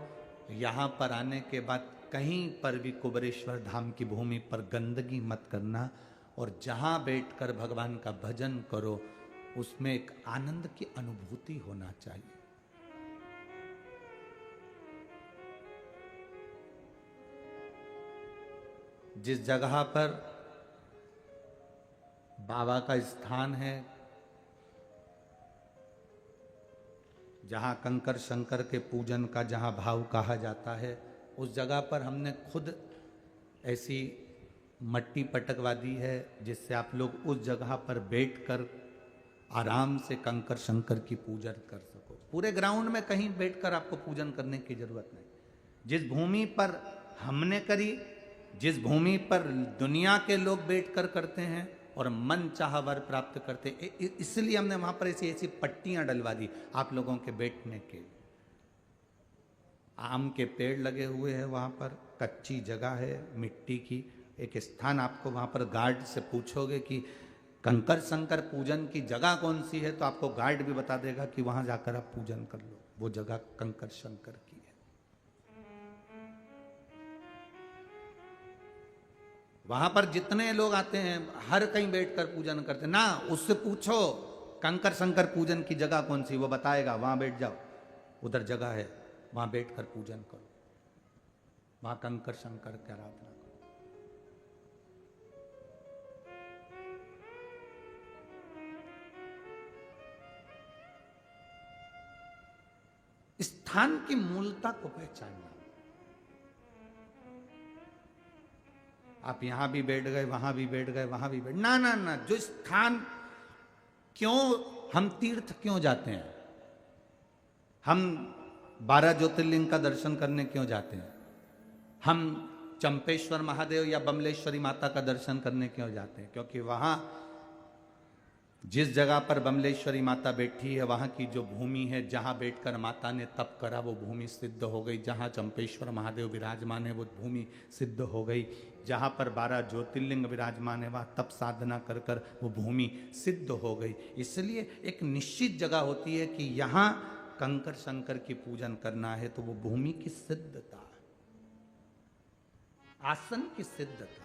यहाँ पर आने के बाद कहीं पर भी कुबेरेश्वर धाम की भूमि पर गंदगी मत करना, और जहाँ बैठकर भगवान का भजन करो उसमें एक आनंद की अनुभूति होना चाहिए। जिस जगह पर बाबा का स्थान है, जहाँ कंकर शंकर के पूजन का जहाँ भाव कहा जाता है, उस जगह पर हमने खुद ऐसी मट्टी पटकवा दी है, जिससे आप लोग उस जगह पर बैठकर आराम से कंकर शंकर की पूजन कर सको। पूरे ग्राउंड में कहीं बैठकर आपको पूजन करने की जरूरत नहीं। जिस भूमि पर हमने करी, जिस भूमि पर दुनिया के लोग बैठकर करते हैं और मन चाहा वर प्राप्त करते, इसलिए हमने वहां पर ऐसी ऐसी पट्टियां डलवा दी आप लोगों के बैठने के। आम के पेड़ लगे हुए हैं, वहां पर कच्ची जगह है, मिट्टी की एक स्थान, आपको वहां पर गार्ड से पूछोगे कि कंकर शंकर पूजन की जगह कौन सी है, तो आपको गार्ड भी बता देगा कि वहां जाकर आप पूजन कर लो, वो जगह कंकर शंकर की है। वहां पर जितने लोग आते हैं हर कहीं बैठकर पूजन करते ना, उससे पूछो कंकर शंकर पूजन की जगह कौन सी, वो बताएगा, वहां बैठ जाओ, उधर जगह है, वहां बैठकर पूजन करो, वहां कंकर शंकर की आराधना करो। स्थान की मूलता को पहचानना। आप यहां भी बैठ गए, वहां भी बैठ गए, वहां भी बैठ, ना ना ना, जो स्थान, क्यों हम तीर्थ क्यों जाते हैं? हम 12 ज्योतिर्लिंग का दर्शन करने क्यों जाते हैं? हम चंपेश्वर महादेव या बमलेश्वरी माता का दर्शन करने क्यों जाते हैं? क्योंकि वहां जिस जगह पर बमलेश्वरी माता बैठी है, वहां की जो भूमि है, जहां बैठकर माता ने तप करा, वो भूमि सिद्ध हो गई। जहां चंपेश्वर महादेव विराजमान है, वो भूमि सिद्ध हो गई। जहां पर 12 ज्योतिर्लिंग विराजमान है, वहां तप साधना कर कर वो भूमि सिद्ध हो गई। इसलिए एक निश्चित जगह होती है कि यहां कंकर शंकर की पूजन करना है, तो वो भूमि की सिद्धता, आसन की सिद्धता।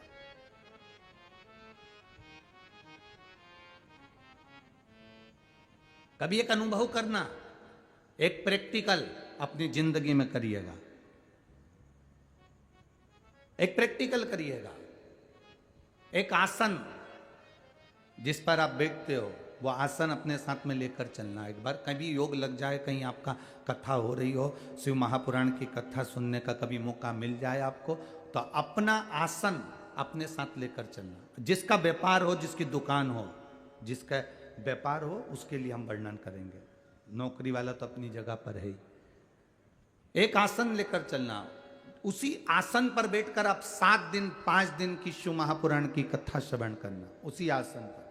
कभी एक अनुभव करना, एक प्रैक्टिकल, अपनी जिंदगी में करिएगा, एक प्रैक्टिकल करिएगा। एक आसन जिस पर आप बैठते हो वो आसन अपने साथ में लेकर चलना। एक बार कभी योग लग जाए, कहीं आपका कथा हो रही हो, शिव महापुराण की कथा सुनने का कभी मौका मिल जाए आपको, तो अपना आसन अपने साथ लेकर चलना। जिसका व्यापार हो, जिसकी दुकान हो, जिसका व्यापार हो, उसके लिए हम वर्णन करेंगे। नौकरी वाला तो अपनी जगह पर है ही। एक आसन लेकर चलना, उसी आसन पर बैठकर आप 7 दिन 5 दिन की शिव महापुराण की कथा श्रवण करना। उसी आसन पर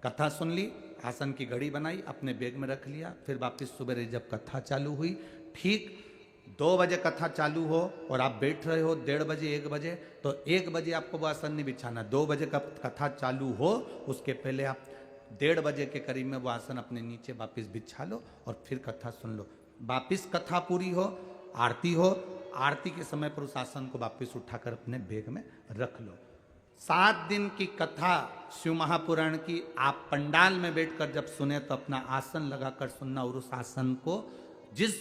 कथा सुन ली, आसन की घड़ी बनाई, अपने बैग में रख लिया, फिर वापस सुबह जब कथा चालू हुई, ठीक 2 बजे कथा चालू हो और आप बैठ रहे हो 1:30 बजे 1 बजे, तो 1 बजे आपको वो आसन नहीं बिछाना। 2 बजे का कथा चालू हो उसके पहले आप 1:30 बजे के करीब में वो आसन अपने नीचे वापस बिछा लो और फिर कथा सुन लो। वापस कथा पूरी हो, आरती हो, आरती के समय पर उस आसन को वापस उठाकर अपने बैग में रख लो। 7 दिन की कथा शिव महापुराण की आप पंडाल में बैठकर जब सुने तो अपना आसन लगाकर सुनना, और उस आसन को जिस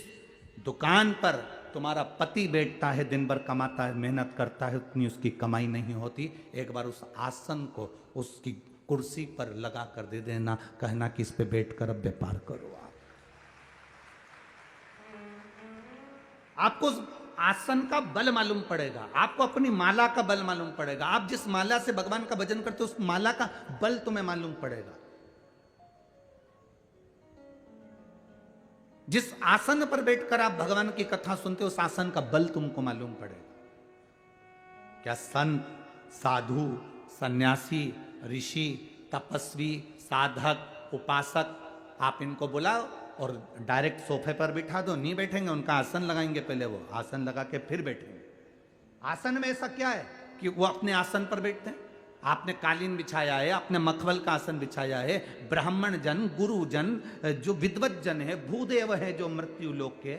दुकान पर तुम्हारा पति बैठता है, दिन भर कमाता है, मेहनत करता है, उतनी उसकी कमाई नहीं होती, एक बार उस आसन को उसकी कुर्सी पर लगा कर दे देना, कहना कि इस पे बैठकर अब व्यापार करो। आपको आसन का बल मालूम पड़ेगा, आपको अपनी माला का बल मालूम पड़ेगा। आप जिस माला से भगवान का भजन करते हो उस माला का बल तुम्हें मालूम पड़ेगा। जिस आसन पर बैठकर आप भगवान की कथा सुनते हो उस आसन का बल तुमको मालूम पड़ेगा। क्या संत, साधु, सन्यासी, ऋषि, तपस्वी, साधक, उपासक, आप इनको बुलाओ और डायरेक्ट सोफे पर बिठा दो, नहीं बैठेंगे, उनका आसन लगाएंगे, पहले वो आसन लगा के फिर बैठेंगे। आसन में ऐसा क्या है कि वो अपने आसन पर बैठते हैं? आपने कालीन बिछाया है, आपने मखमल का आसन बिछाया है, ब्राह्मण जन, गुरु जन, जो विद्वत जन है, भूदेव है, जो मृत्यु लोक के,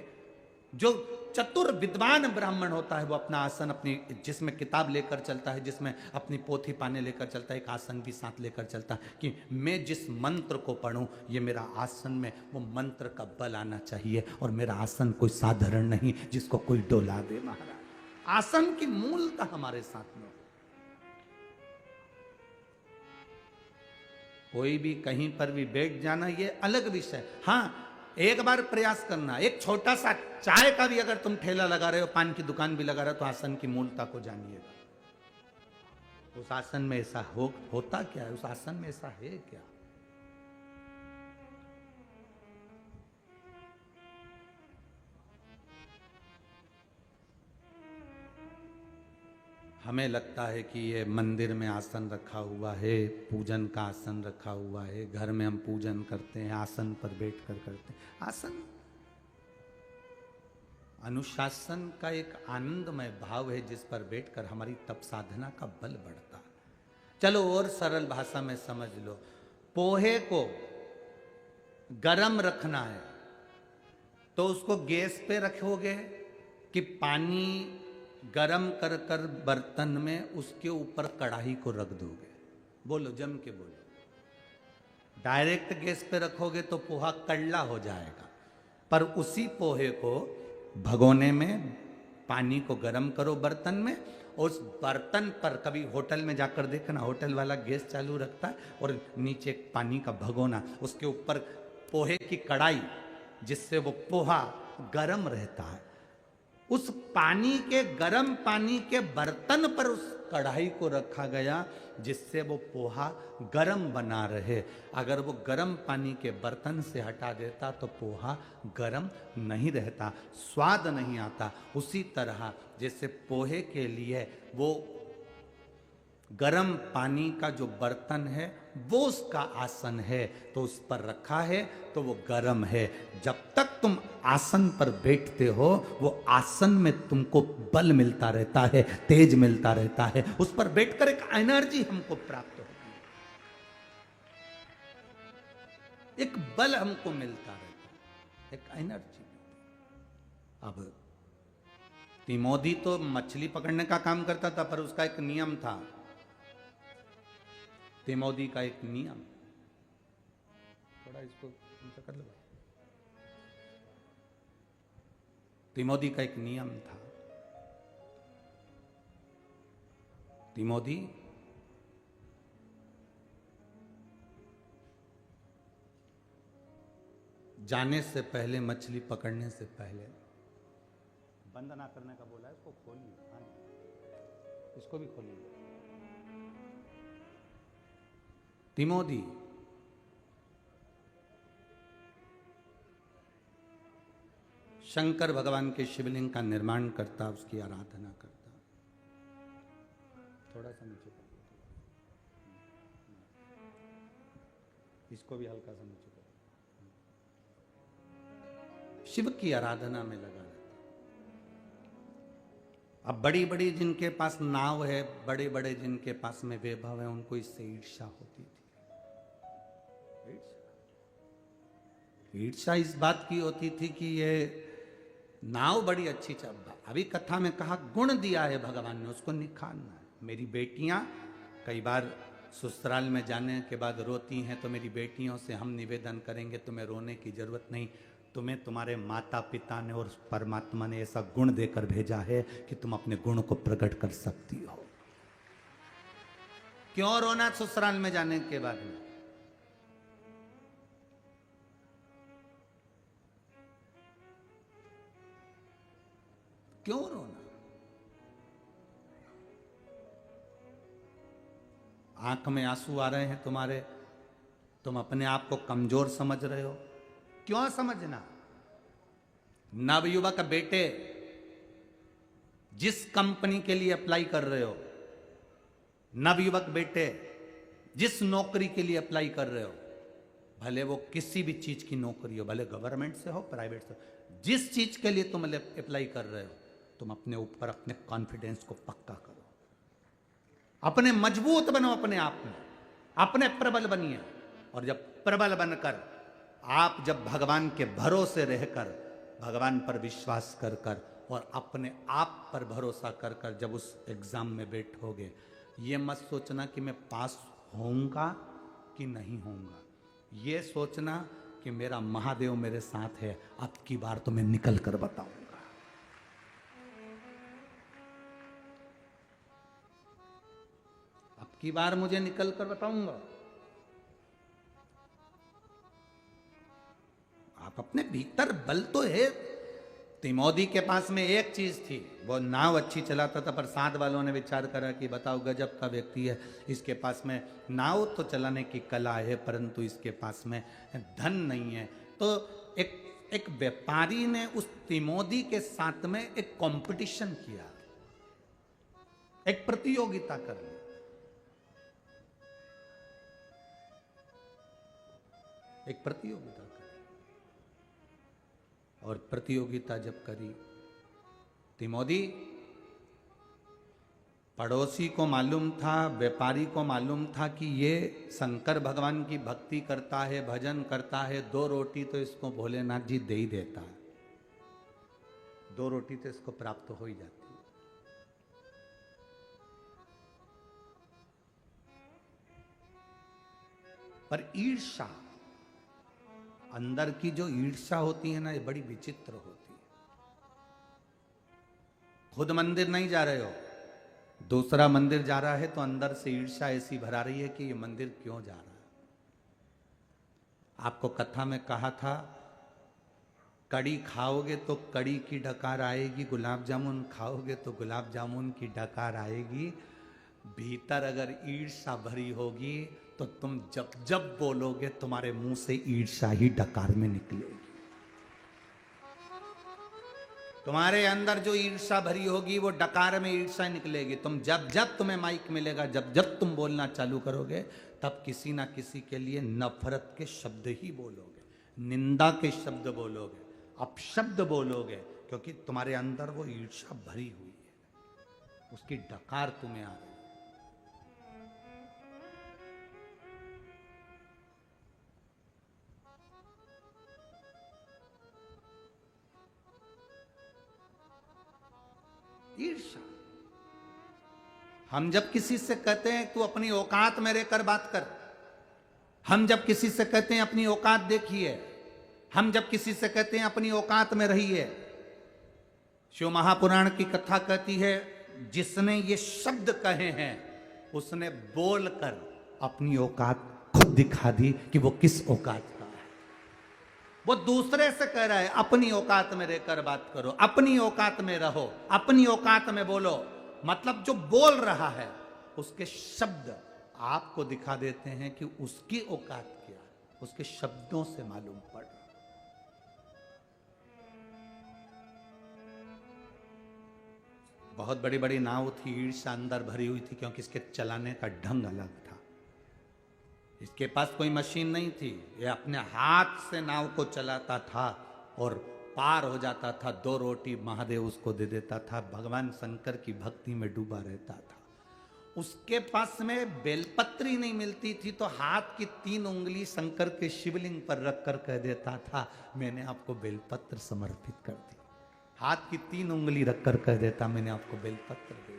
जो चतुर विद्वान ब्राह्मण होता है, वो अपना आसन अपनी, जिसमें किताब लेकर चलता है, जिसमें अपनी पोथी पाने लेकर चलता है, एक आसन भी साथ लेकर चलता है कि मैं जिस मंत्र को पढ़ूं ये मेरा आसन में वो मंत्र का बल आना चाहिए, और मेरा आसन कोई साधारण नहीं जिसको कोई डोला दे। महाराज, आसन की मूलता हमारे साथ में। कोई भी कहीं पर भी बैठ जाना ये अलग विषय। हाँ, एक बार प्रयास करना, एक छोटा सा चाय का भी अगर तुम ठेला लगा रहे हो, पान की दुकान भी लगा रहे हो, तो आसन की मूलता को जानिएगा। उस आसन में ऐसा होता क्या है, उस आसन में ऐसा है क्या? हमें लगता है कि ये मंदिर में आसन रखा हुआ है, पूजन का आसन रखा हुआ है, घर में हम पूजन करते हैं, आसन पर बैठकर करते हैं। आसन अनुशासन का एक आनंदमय भाव है जिस पर बैठकर हमारी तप साधना का बल बढ़ता है। चलो और सरल भाषा में समझ लो, पोहे को गरम रखना है तो उसको गैस पे रखोगे कि पानी गरम कर कर बर्तन में उसके ऊपर कढ़ाई को रख दोगे? बोलो, जम के बोलो। डायरेक्ट गैस पे रखोगे तो पोहा कड़ला हो जाएगा, पर उसी पोहे को भगोने में पानी को गरम करो बर्तन में, उस बर्तन पर, कभी होटल में जाकर देखना, होटल वाला गैस चालू रखता है और नीचे पानी का भगोना, उसके ऊपर पोहे की कढ़ाई, जिससे वो पोहा गरम रहता है। उस पानी के, गरम पानी के बर्तन पर उस कढ़ाई को रखा गया जिससे वो पोहा गरम बना रहे। अगर वो गरम पानी के बर्तन से हटा देता तो पोहा गरम नहीं रहता, स्वाद नहीं आता। उसी तरह जैसे पोहे के लिए वो गरम पानी का जो बर्तन है वो उसका आसन है, तो उस पर रखा है तो वो गरम है। जब तक तुम आसन पर बैठते हो वो आसन में तुमको बल मिलता रहता है, तेज मिलता रहता है, उस पर बैठकर एक एनर्जी हमको प्राप्त होती है, एक बल हमको मिलता रहता है, एक एनर्जी। अब तिमोदी तो मछली पकड़ने का काम करता था, पर उसका एक नियम था, तिमोदी का एक नियम। थोड़ा इसको कर लो। तिमोदी का एक नियम था। तिमोदी जाने से पहले, मछली पकड़ने से पहले, बंद ना करने का बोला है, इसको खोलिए, हाँ इसको भी खोलिए। तिमोदी शंकर भगवान के शिवलिंग का निर्माण करता, उसकी आराधना करता। थोड़ा सा नीचे कर, इसको भी हल्का सा नीचे कर। शिव की आराधना में लगा रहता। अब बड़ी बड़ी जिनके पास नाव है, बड़े बड़े जिनके पास में वैभव है, उनको इससे ईर्ष्या होती थी। ईर्ष्या इस बात की होती थी कि ये नाव बड़ी अच्छी चल। अभी कथा में कहा गुण दिया है भगवान ने, उसको निखारना है। मेरी बेटियां कई बार ससुराल में जाने के बाद रोती हैं, तो मेरी बेटियों से हम निवेदन करेंगे तुम्हें रोने की जरूरत नहीं, तुम्हें तुम्हारे माता पिता ने और परमात्मा ने ऐसा गुण देकर भेजा है कि तुम अपने गुण को प्रकट कर सकती हो। क्यों रोना ससुराल में जाने के बाद में? क्यों रोना? आंख में आंसू आ रहे हैं तुम्हारे, तुम अपने आप को कमजोर समझ रहे हो। क्यों समझना? नवयुवक बेटे, जिस कंपनी के लिए अप्लाई कर रहे हो, नवयुवक बेटे जिस नौकरी के लिए अप्लाई कर रहे हो, भले वो किसी भी चीज की नौकरी हो, भले गवर्नमेंट से हो, प्राइवेट से हो, जिस चीज के लिए तुम अप्लाई कर रहे हो, तुम अपने ऊपर अपने कॉन्फिडेंस को पक्का करो, अपने मजबूत बनो, अपने आप में अपने प्रबल बनिए। और जब प्रबल बनकर आप जब भगवान के भरोसे रहकर, भगवान पर विश्वास कर कर और अपने आप पर भरोसा कर कर जब उस एग्जाम में बैठोगे, ये मत सोचना कि मैं पास होऊंगा कि नहीं होऊंगा, ये सोचना कि मेरा महादेव मेरे साथ है, अब की बार तो मैं निकल कर बताऊंगा। अब की बार मुझे निकल कर बताऊंगा। आप अपने भीतर बल तो है। तिमोदी के पास में एक चीज थी, वो नाव अच्छी चलाता था, पर साथ वालों ने विचार करा कि बताओ गजब का व्यक्ति है, इसके पास में नाव तो चलाने की कला है परंतु इसके पास में धन नहीं है। तो एक व्यापारी ने उस तिमोदी के साथ में एक कंपटीशन किया, एक प्रतियोगिता कर ली। एक प्रतियोगिता करी, और प्रतियोगिता जब करी, तिमोदी पड़ोसी को मालूम था, व्यापारी को मालूम था कि ये शंकर भगवान की भक्ति करता है, भजन करता है, 2 रोटी तो इसको भोलेनाथ जी दे ही देता है, 2 रोटी तो इसको प्राप्त हो ही जाती है। पर ईर्ष्या, अंदर की जो ईर्ष्या होती है ना, ये बड़ी विचित्र होती है। खुद मंदिर नहीं जा रहे हो, दूसरा मंदिर जा रहा है, तो अंदर से ईर्ष्या ऐसी भरा रही है कि ये मंदिर क्यों जा रहा है। आपको कथा में कहा था, कड़ी खाओगे तो कड़ी की डकार आएगी, गुलाब जामुन खाओगे तो गुलाब जामुन की डकार आएगी। भीतर अगर ईर्ष्या भरी होगी तो तुम जब जब बोलोगे तुम्हारे मुंह से ईर्ष्या ही डकार में निकलेगी। तुम्हारे अंदर जो ईर्ष्या भरी होगी वो डकार में ईर्ष्या निकलेगी। तुम जब जब तुम्हें माइक मिलेगा, जब जब तुम बोलना चालू करोगे, तब किसी ना किसी के लिए नफरत के शब्द ही बोलोगे, निंदा के शब्द बोलोगे, अपशब्द बोलोगे, क्योंकि तुम्हारे अंदर वो ईर्ष्या भरी हुई है, उसकी डकार तुम्हें आ रही है। ईर्ष्या। हम जब किसी से कहते हैं तू अपनी औकात में रहकर बात कर, हम जब किसी से कहते हैं अपनी औकात देखिए, हम जब किसी से कहते हैं अपनी औकात में रहिए, शिव महापुराण की कथा कहती है, जिसने ये शब्द कहे हैं उसने बोलकर अपनी औकात खुद दिखा दी कि वो किस औकात का है। वो दूसरे से कह रहा है अपनी औकात में रहकर बात करो, अपनी औकात में रहो, अपनी औकात में बोलो। मतलब जो बोल रहा है उसके शब्द आपको दिखा देते हैं कि उसकी औकात क्या है, उसके शब्दों से मालूम पड़ रहा। बहुत बड़ी बड़ी नाव थी, ईर्ष्या अंदर भरी हुई थी, क्योंकि इसके चलाने का ढंग अलग था। इसके पास कोई मशीन नहीं थी, ये अपने हाथ से नाव को चलाता था और पार हो जाता था। 2 रोटी महादेव उसको दे देता था, भगवान शंकर की भक्ति में डूबा रहता था। उसके पास में बेलपत्री नहीं मिलती थी तो हाथ की 3 उंगली शंकर के शिवलिंग पर रखकर कह देता था, मैंने आपको बेलपत्र समर्पित कर दी। हाथ की 3 उंगली रखकर कह देता, मैंने आपको बेलपत्र दे दिया,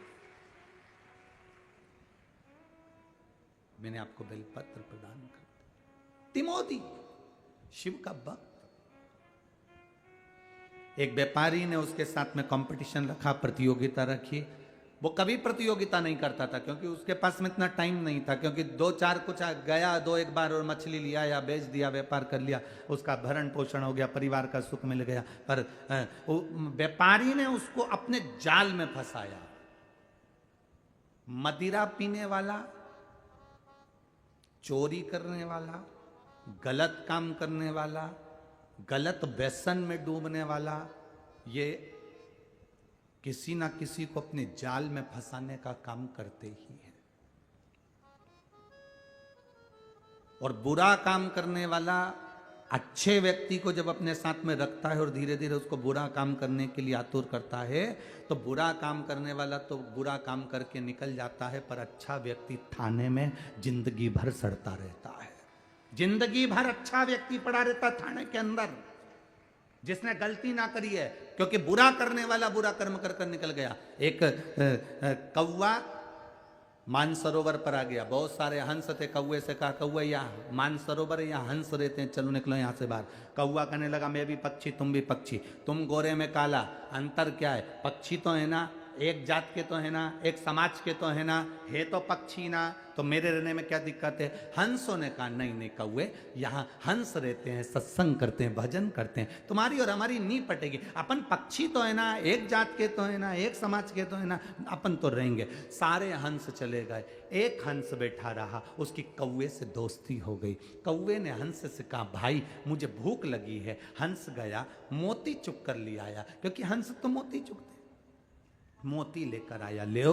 मैंने आपको बेलपत्र प्रदान कर दिया। तिमोथी शिव का भक्त। एक व्यापारी ने उसके साथ में कंपटीशन रखा, प्रतियोगिता रखी। वो कभी प्रतियोगिता नहीं करता था क्योंकि उसके पास में इतना टाइम नहीं था, क्योंकि 2-4 कुछ गया 2-1 बार और मछली लिया या बेच दिया, व्यापार कर लिया, उसका भरण पोषण हो गया, परिवार का सुख मिल गया। पर व्यापारी ने उसको अपने जाल में फंसाया। मदिरा पीने वाला, चोरी करने वाला, गलत काम करने वाला, गलत व्यसन में डूबने वाला, ये किसी ना किसी को अपने जाल में फंसाने का काम करते ही है। और बुरा काम करने वाला अच्छे व्यक्ति को जब अपने साथ में रखता है और धीरे धीरे उसको बुरा काम करने के लिए आतुर करता है, तो बुरा काम करने वाला तो बुरा काम करके निकल जाता है, पर अच्छा व्यक्ति थाने में जिंदगी भर सड़ता रहता है। जिंदगी भर अच्छा व्यक्ति पड़ा रहता थाने के अंदर, जिसने गलती ना करी है, क्योंकि बुरा करने वाला बुरा कर्म कर कर निकल गया। एक कौवा मानसरोवर पर आ गया, बहुत सारे हंस थे। कौवे से कहा, कौवा यहाँ मानसरोवर है, यहाँ हंस रहते हैं, चलो निकलो यहाँ से बाहर। कौवा कहने लगा, मैं भी पक्षी, तुम भी पक्षी, तुम गोरे में काला, अंतर क्या है? पक्षी तो है ना, एक जात के तो है ना, एक समाज के तो है ना, है तो पक्षी ना, तो मेरे रहने में क्या दिक्कत है? हंसों ने कहा, नहीं नहीं कौवे, यहाँ हंस रहते हैं, सत्संग करते हैं, भजन करते हैं, तुम्हारी और हमारी नहीं पटेगी। अपन पक्षी तो है ना, एक जात के तो है ना, एक समाज के तो है ना, अपन तो रहेंगे। सारे हंस चले गए, एक हंस बैठा रहा, उसकी कौवे से दोस्ती हो गई। कौवे ने हंस से कहा, भाई मुझे भूख लगी है। हंस गया, मोती चुग कर ले आया, क्योंकि हंस तो मोती चुगते, मोती लेकर आया, ले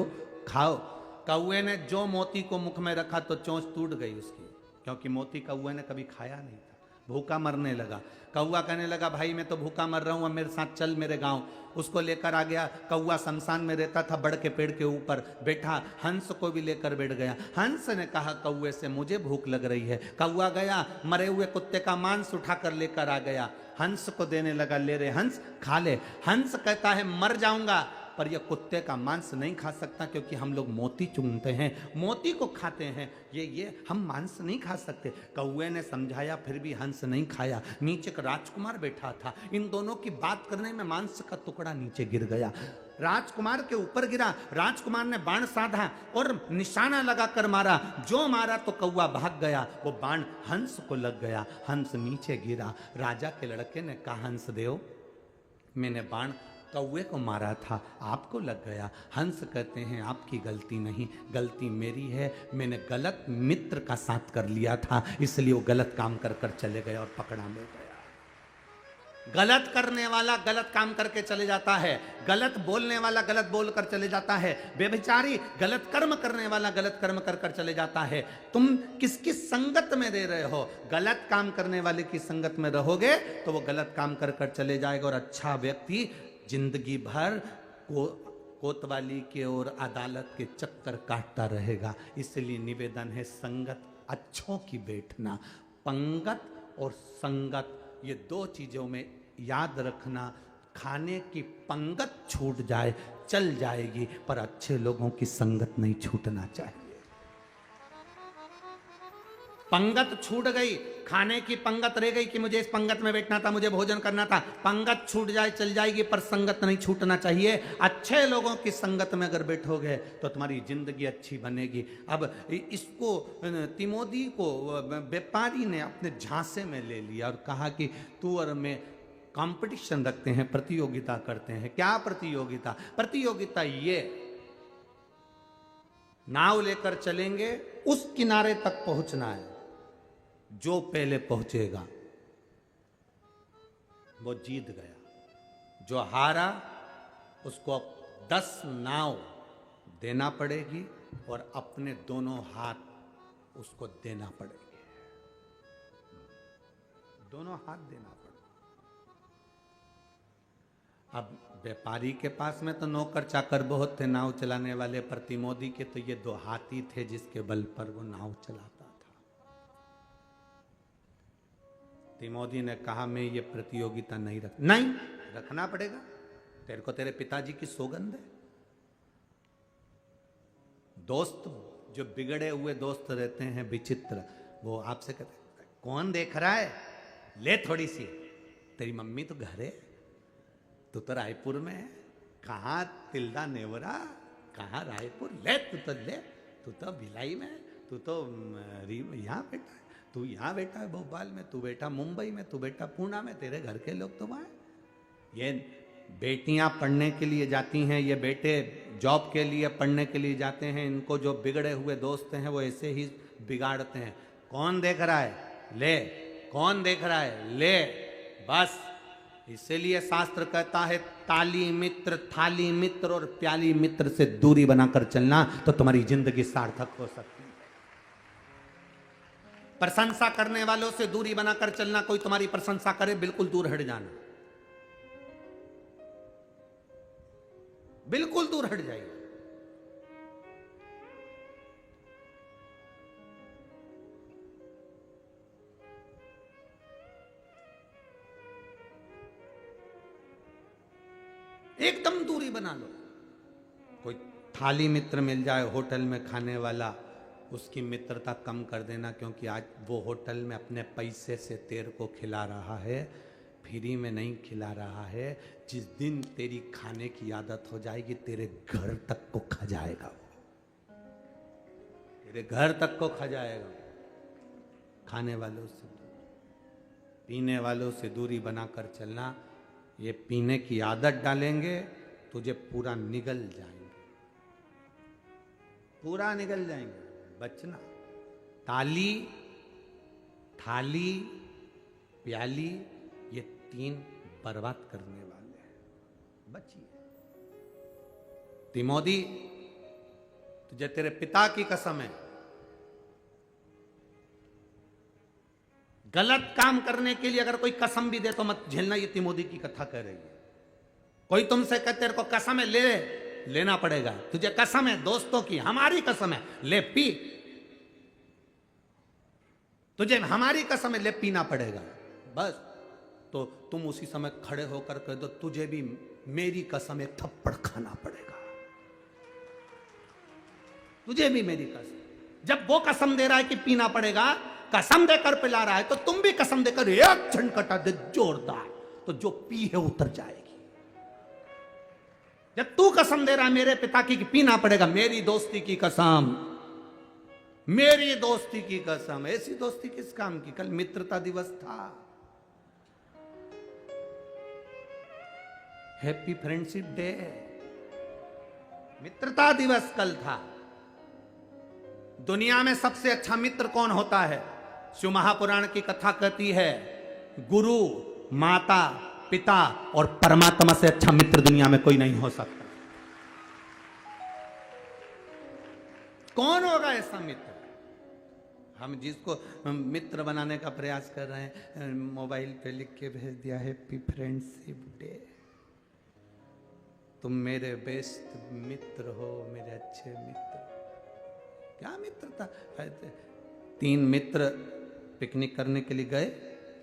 खाओ। कौवे ने जो मोती को मुख में रखा तो चोंच टूट गई उसकी, क्योंकि मोती कौवे ने कभी खाया नहीं था। भूखा मरने लगा। कौवा कहने लगा, भाई मैं तो भूखा मर रहा हूँ, अब मेरे साथ चल मेरे गांव। उसको लेकर आ गया। कौवा शमशान में रहता था, बड़ के पेड़ के ऊपर बैठा, हंस को भी लेकर बैठ गया। हंस ने कहा कौवे से, मुझे भूख लग रही है। कौवा गया, मरे हुए कुत्ते का मांस उठाकर लेकर आ गया, हंस को देने लगा, ले रे हंस खा ले। हंस कहता है, मर जाऊंगा पर यह कुत्ते का मांस नहीं खा सकता, क्योंकि हम लोग मोती चुनते हैं, मोती को खाते हैं, ये हम मांस नहीं खा सकते। कौवे ने समझाया, फिर भी हंस नहीं खाया। नीचे का राजकुमार बैठा था, इन दोनों की बात करने में मांस का टुकड़ा नीचे गिर गया, राजकुमार के ऊपर गिरा। राजकुमार ने बाण साधा और निशाना लगाकर मारा, जो मारा तो कौवा भाग गया, वो बाण हंस को लग गया, हंस नीचे गिरा। राजा के लड़के ने कहा, हंस देव, मैंने बाण कौवे को मारा था, आपको लग गया। हंस कहते हैं, आपकी गलती नहीं, गलती मेरी है, मैंने गलत मित्र का साथ कर लिया था, इसलिए वो गलत काम कर कर चले गए और पकड़ा मिल गया। गलत करने वाला गलत काम करके चले जाता है, गलत बोलने वाला गलत बोल कर चले जाता है, बेविचारी गलत कर्म करने वाला गलत कर्म कर कर चले जाता है। तुम किसकी संगत में रह रहे हो? गलत काम करने वाले की संगत में रहोगे तो वो गलत काम कर कर चले जाएगा, और अच्छा व्यक्ति जिंदगी भर कोतवाली के और अदालत के चक्कर काटता रहेगा। इसलिए निवेदन है, संगत अच्छों की बैठना। पंगत और संगत, ये 2 चीजों में याद रखना। खाने की पंगत छूट जाए चल जाएगी, पर अच्छे लोगों की संगत नहीं छूटना चाहिए। पंगत छूट गई, खाने की पंगत रह गई कि मुझे इस पंगत में बैठना था, मुझे भोजन करना था, पंगत छूट जाए चल जाएगी, पर संगत नहीं छूटना चाहिए। अच्छे लोगों की संगत में अगर बैठोगे तो तुम्हारी जिंदगी अच्छी बनेगी। अब इसको तिमोदी को व्यापारी ने अपने झांसे में ले लिया और कहा कि तू और मैं कंपटीशन रखते हैं, प्रतियोगिता करते हैं। क्या प्रतियोगिता? प्रतियोगिता ये, नाव लेकर चलेंगे, उस किनारे तक पहुंचना है, जो पहले पहुंचेगा वो जीत गया। जो हारा उसको 10 नाव देना पड़ेगी और अपने दोनों हाथ उसको देना पड़ेंगे, दोनों हाथ देना पड़ेगा। अब व्यापारी के पास में तो नौकर चाकर बहुत थे नाव चलाने वाले, पर तिमोदी के तो ये 2 हाथी थे जिसके बल पर वो नाव चलाता था। तिमोदी ने कहा मैं ये प्रतियोगिता नहीं रखना पड़ेगा, तेरे को तेरे पिताजी की सौगंध है। दोस्त जो बिगड़े हुए दोस्त रहते हैं विचित्र, वो आपसे कहते कौन देख रहा है, ले थोड़ी सी, तेरी मम्मी तो घर है, तू तो रायपुर में है, कहाँ तिल्दा नेवरा, कहाँ रायपुर, ले तू तो भिलाई में, तू तो यहाँ बैठा है, तू यहाँ बैठा है भोपाल में, तू बैठा मुंबई में, तू बैठा पूना में, तेरे घर के लोग तो वहाँ। ये बेटियां पढ़ने के लिए जाती हैं, ये बेटे जॉब के लिए पढ़ने के लिए जाते हैं, इनको जो बिगड़े हुए दोस्त हैं वो ऐसे ही बिगाड़ते हैं। कौन देख रहा है, ले, कौन देख रहा है, ले, बस। इसीलिए शास्त्र कहता है ताली मित्र, थाली मित्र और प्याली मित्र से दूरी बनाकर चलना तो तुम्हारी जिंदगी सार्थक हो सकती है। प्रशंसा करने वालों से दूरी बनाकर चलना, कोई तुम्हारी प्रशंसा करे बिल्कुल दूर हट जाना, बिल्कुल दूर हट जाइए। एकदम दूरी बना लो। कोई थाली मित्र मिल जाए होटल में खाने वाला, उसकी मित्रता कम कर देना, क्योंकि आज वो होटल में अपने पैसे से तेरे को खिला रहा है, फ्री में नहीं खिला रहा है। जिस दिन तेरी खाने की आदत हो जाएगी तेरे घर तक को खा जाएगा वो, तेरे घर तक को खा जाएगा। खाने वालों से, पीने वालों से दूरी बनाकर चलना। ये पीने की आदत डालेंगे तुझे पूरा निगल जाएंगे, पूरा निगल जाएंगे, बचना। ताली, थाली, प्याली, ये 3 बर्बाद करने वाले हैं, बचिए। तिमोदी, तुझे तेरे पिता की कसम है, गलत काम करने के लिए अगर कोई कसम भी दे तो मत झेलना। ये तिमोदी की कथा कह रही है। कोई तुमसे कहते तेरे को कसम है, लेना पड़ेगा, तुझे कसम है, दोस्तों की हमारी कसम है, ले पी, तुझे हमारी कसम है, ले पीना पड़ेगा, बस। तो तुम उसी समय खड़े होकर कह दो तुझे भी मेरी कसम एक थप्पड़ खाना पड़ेगा, तुझे भी मेरी कसम। जब वो कसम दे रहा है कि पीना पड़ेगा, कसम देकर पिला रहा है, तो तुम भी कसम देकर एक झनकटा दे जोरदार, तो जो पी है उतर जाएगी। जब तू कसम दे रहा है मेरे पिता की कि पीना पड़ेगा, मेरी दोस्ती की कसम, मेरी दोस्ती की कसम। ऐसी दोस्ती किस काम की? कल मित्रता दिवस था, हैप्पी फ्रेंडशिप डे, मित्रता दिवस कल था। दुनिया में सबसे अच्छा मित्र कौन होता है? शिव महापुराण की कथा कहती है गुरु, माता, पिता और परमात्मा से अच्छा मित्र दुनिया में कोई नहीं हो सकता। कौन होगा ऐसा मित्र? हम जिसको मित्र बनाने का प्रयास कर रहे हैं, मोबाइल पे लिख के भेज दिया हैप्पी फ्रेंडशिप डे, तुम मेरे बेस्ट मित्र हो, मेरे अच्छे मित्र। क्या मित्रता? 3 मित्र पिकनिक करने के लिए गए,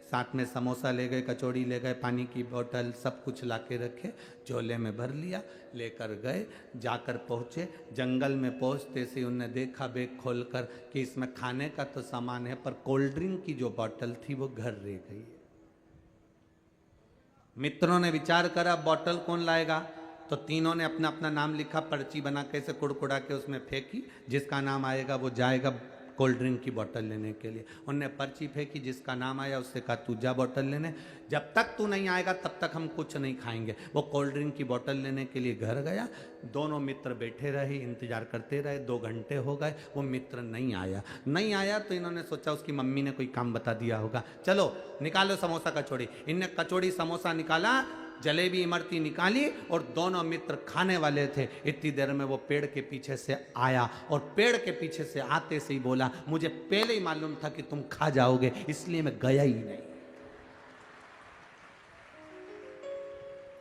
साथ में समोसा ले गए, कचौड़ी ले गए, पानी की बोतल सब कुछ ला के रखे, झोले में भर लिया, लेकर गए। जाकर पहुँचे, जंगल में पहुँचते से उन्होंने देखा बैग खोलकर कि इसमें खाने का तो सामान है पर कोल्ड ड्रिंक की जो बोतल थी वो घर रह गई। मित्रों ने विचार करा बोतल कौन लाएगा, तो तीनों ने अपना अपना नाम लिखा, पर्ची बना के ऐसे कुड़कुड़ा के उसमें फेंकी, जिसका नाम आएगा वो जाएगा कोल्ड ड्रिंक की बोतल लेने के लिए। उनने पर्ची फेंकी, जिसका नाम आया उससे कहा तू जा बोतल लेने, जब तक तू नहीं आएगा तब तक हम कुछ नहीं खाएंगे। वो कोल्ड ड्रिंक की बोतल लेने के लिए घर गया। दोनों मित्र बैठे रहे, इंतजार करते रहे, 2 घंटे हो गए, वो मित्र नहीं आया तो इन्होंने सोचा उसकी मम्मी ने कोई काम बता दिया होगा, चलो निकालो समोसा कचौड़ी। इनने कचौड़ी समोसा निकाला, जलेबी इमरती निकाली और दोनों मित्र खाने वाले थे। इतनी देर में वो पेड़ के पीछे से आया और पेड़ के पीछे से आते से ही बोला, मुझे पहले ही मालूम था कि तुम खा जाओगे, इसलिए मैं गया ही नहीं।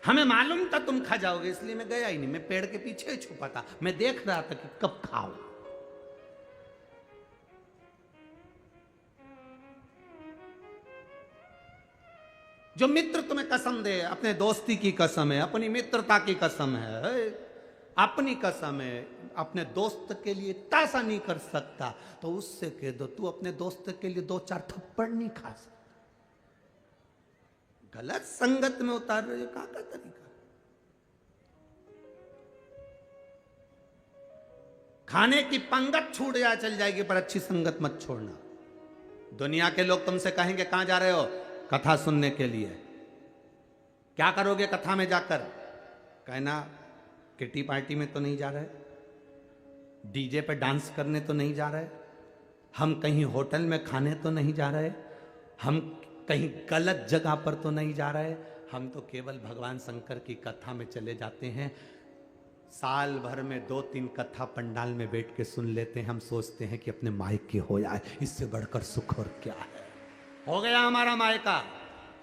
हमें मालूम था तुम खा जाओगे, इसलिए मैं गया ही नहीं। मैं पेड़ के पीछे ही छुपा था, मैं देख रहा था कि कब खाओ। जो मित्र तुम्हें कसम दे, अपने दोस्ती की कसम है, अपनी मित्रता की कसम है, अपनी कसम है, अपने दोस्त के लिए इतना सा नहीं कर सकता तो उससे कह दो तू अपने दोस्त के लिए 2-4 थप्पड़ नहीं खा सकता। गलत संगत में उतार रहे हो, का तरीका। खाने की पंगत छूट जाए चल जाएगी पर अच्छी संगत मत छोड़ना। दुनिया के लोग तुमसे कहेंगे कहां जा रहे हो, कथा सुनने के लिए। क्या करोगे कथा में जाकर, कहना किटी पार्टी में तो नहीं जा रहे, डीजे पे डांस करने तो नहीं जा रहे, हम कहीं होटल में खाने तो नहीं जा रहे, हम कहीं गलत जगह पर तो नहीं जा रहे, हम तो केवल भगवान शंकर की कथा में चले जाते हैं। साल भर में 2-3 कथा पंडाल में बैठ के सुन लेते हैं। हम सोचते हैं कि अपने मायके हो जाए, इससे बढ़कर सुख और क्या है। हो गया हमारा मायका।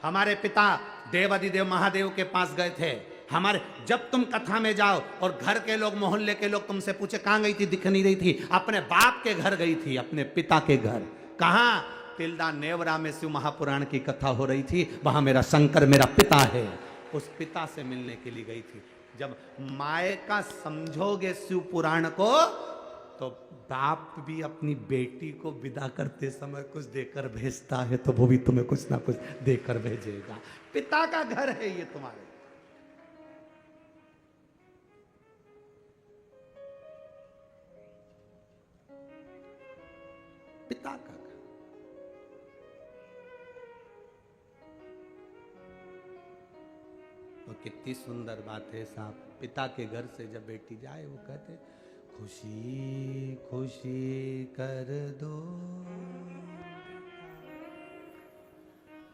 हमारे पिता देवाधिदेव महादेव के पास गए थे। हमारे जब तुम कथा में जाओ और घर के लोग, मोहल्ले के लोग तुमसे पूछे कहां गई थी, दिख नहीं रही थी, अपने बाप के घर गई थी, अपने पिता के घर। कहां? तिल्दा नेवरा में शिव महापुराण की कथा हो रही थी, वहां मेरा शंकर मेरा पिता है, उस पिता से मिलने के लिए गई थी। जब मायका समझोगे शिव पुराण को तो बाप भी अपनी बेटी को विदा करते समय कुछ देकर भेजता है, तो वो भी तुम्हें कुछ ना कुछ देकर भेजेगा। पिता का घर है ये तुम्हारे। पिता का घर। तो कितनी सुंदर बात है साहब, पिता के घर से जब बेटी जाए वो कहते खुशी खुशी कर दो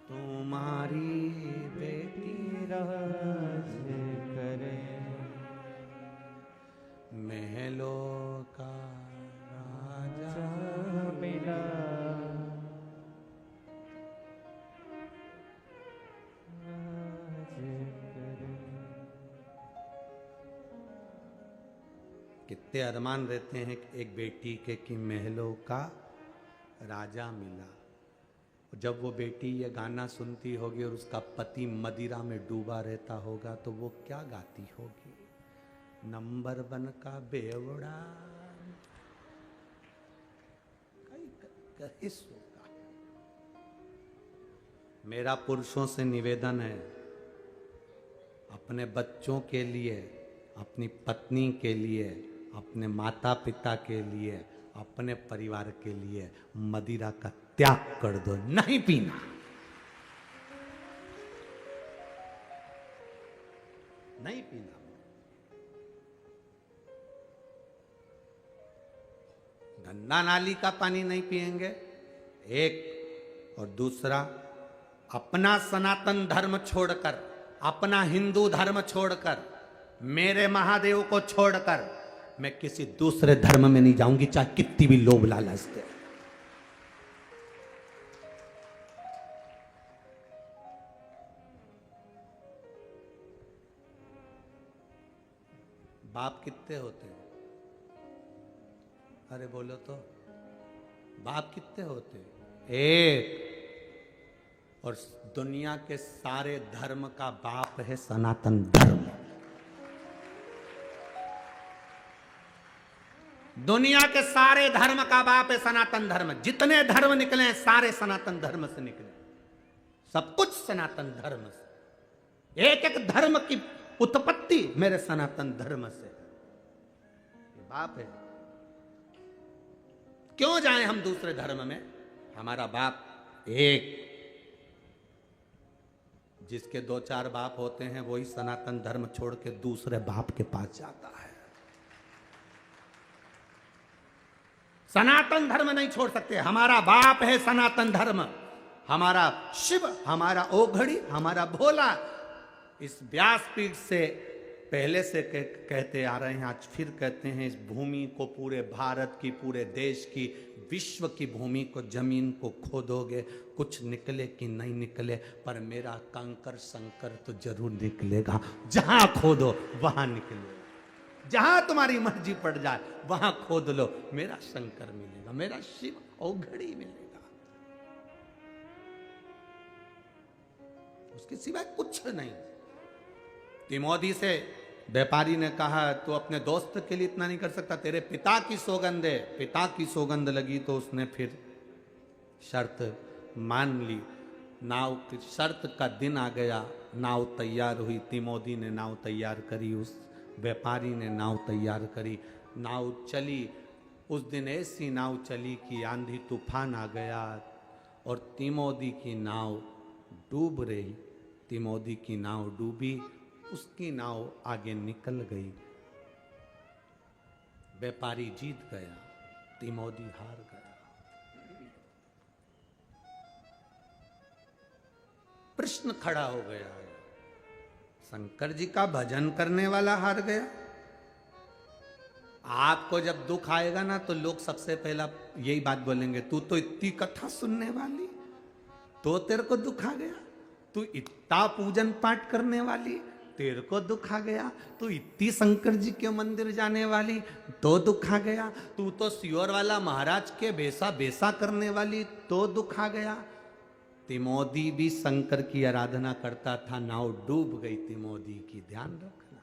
तुम्हारी बेटी राज करे, महलों का राजा मिला, कितने अरमान रहते हैं एक बेटी के कि महलों का राजा मिला। जब वो बेटी ये गाना सुनती होगी और उसका पति मदिरा में डूबा रहता होगा तो वो क्या गाती होगी, नंबर 1 का बेवड़ा होगा। मेरा पुरुषों से निवेदन है, अपने बच्चों के लिए, अपनी पत्नी के लिए, अपने माता पिता के लिए, अपने परिवार के लिए मदिरा का त्याग कर दो, नहीं पीना। नहीं पीना। गंगा नाली का पानी नहीं पिएंगे, एक। और दूसरा, अपना सनातन धर्म छोड़कर, अपना हिंदू धर्म छोड़कर, मेरे महादेव को छोड़कर मैं किसी दूसरे धर्म में नहीं जाऊंगी, चाहे कितनी भी लोभ लालच दे। बाप कितने होते हैं? अरे बोलो तो, बाप कितने होते हैं? एक। और दुनिया के सारे धर्म का बाप है सनातन धर्म। दुनिया के सारे धर्म का बाप है सनातन धर्म। जितने धर्म निकले हैं सारे सनातन धर्म से निकले, सब कुछ सनातन धर्म से। एक एक धर्म की उत्पत्ति मेरे सनातन धर्म से। ये बाप है। क्यों जाएं हम दूसरे धर्म में? हमारा बाप एक। जिसके दो चार बाप होते हैं वही सनातन धर्म छोड़ के दूसरे बाप के पास जाता है। सनातन धर्म नहीं छोड़ सकते। हमारा बाप है सनातन धर्म। हमारा शिव, हमारा ओघड़ी, हमारा भोला। इस व्यासपीठ से पहले से कहते आ रहे हैं, आज फिर कहते हैं, इस भूमि को, पूरे भारत की, पूरे देश की, विश्व की भूमि को, जमीन को खोदोगे, कुछ निकले कि नहीं निकले, पर मेरा कंकर संकर तो जरूर निकलेगा। जहां खोदो वहां निकलेगा। जहां तुम्हारी मर्जी पड़ जाए वहां खोद लो, मेरा शंकर मिलेगा, मेरा शिव ओघड़ी मिलेगा। उसके सिवाय कुछ नहीं। तिमोदी से व्यापारी ने कहा, तू अपने दोस्त के लिए इतना नहीं कर सकता? तेरे पिता की सौगंध है। पिता की सौगंध लगी तो उसने फिर शर्त मान ली। नाव की शर्त का दिन आ गया, नाव तैयार हुई। तिमोदी ने नाव तैयार करी, उस व्यापारी ने नाव तैयार करी। नाव चली। उस दिन ऐसी नाव चली कि आंधी तूफान आ गया और तिमोदी की नाव डूब रही। तिमोदी की नाव डूबी, उसकी नाव आगे निकल गई। व्यापारी जीत गया, तिमोदी हार गया। प्रश्न खड़ा हो गया है, शंकर जी का भजन करने वाला हार गया? आपको जब दुख आएगा ना तो लोग सबसे पहला यही बात बोलेंगे, तू तो इतनी कथा सुनने वाली, तो तेरे को दुख आ गया। तू इतना पूजन पाठ करने वाली, तेरे को दुख आ गया। तू इतनी शंकर जी के मंदिर जाने वाली, तो दुख आ गया। तू तो सियोर वाला महाराज के बेसा बेसा करने वाली, तो दुख आ गया। तिमोदी भी शंकर की आराधना करता था, नाव डूब गई तिमोदी की। ध्यान रखना।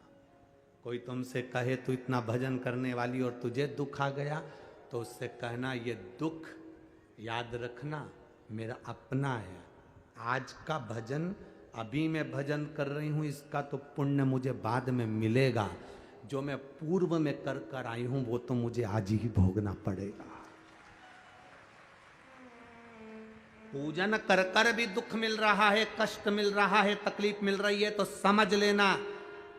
कोई तुमसे कहे तू इतना भजन करने वाली और तुझे दुख आ गया, तो उससे कहना, ये दुख याद रखना मेरा अपना है। आज का भजन, अभी मैं भजन कर रही हूं, इसका तो पुण्य मुझे बाद में मिलेगा। जो मैं पूर्व में कर कर आई हूं वो तो मुझे आज ही भोगना पड़ेगा। पूजन कर कर भी दुख मिल रहा है, कष्ट मिल रहा है, तकलीफ मिल रही है, तो समझ लेना,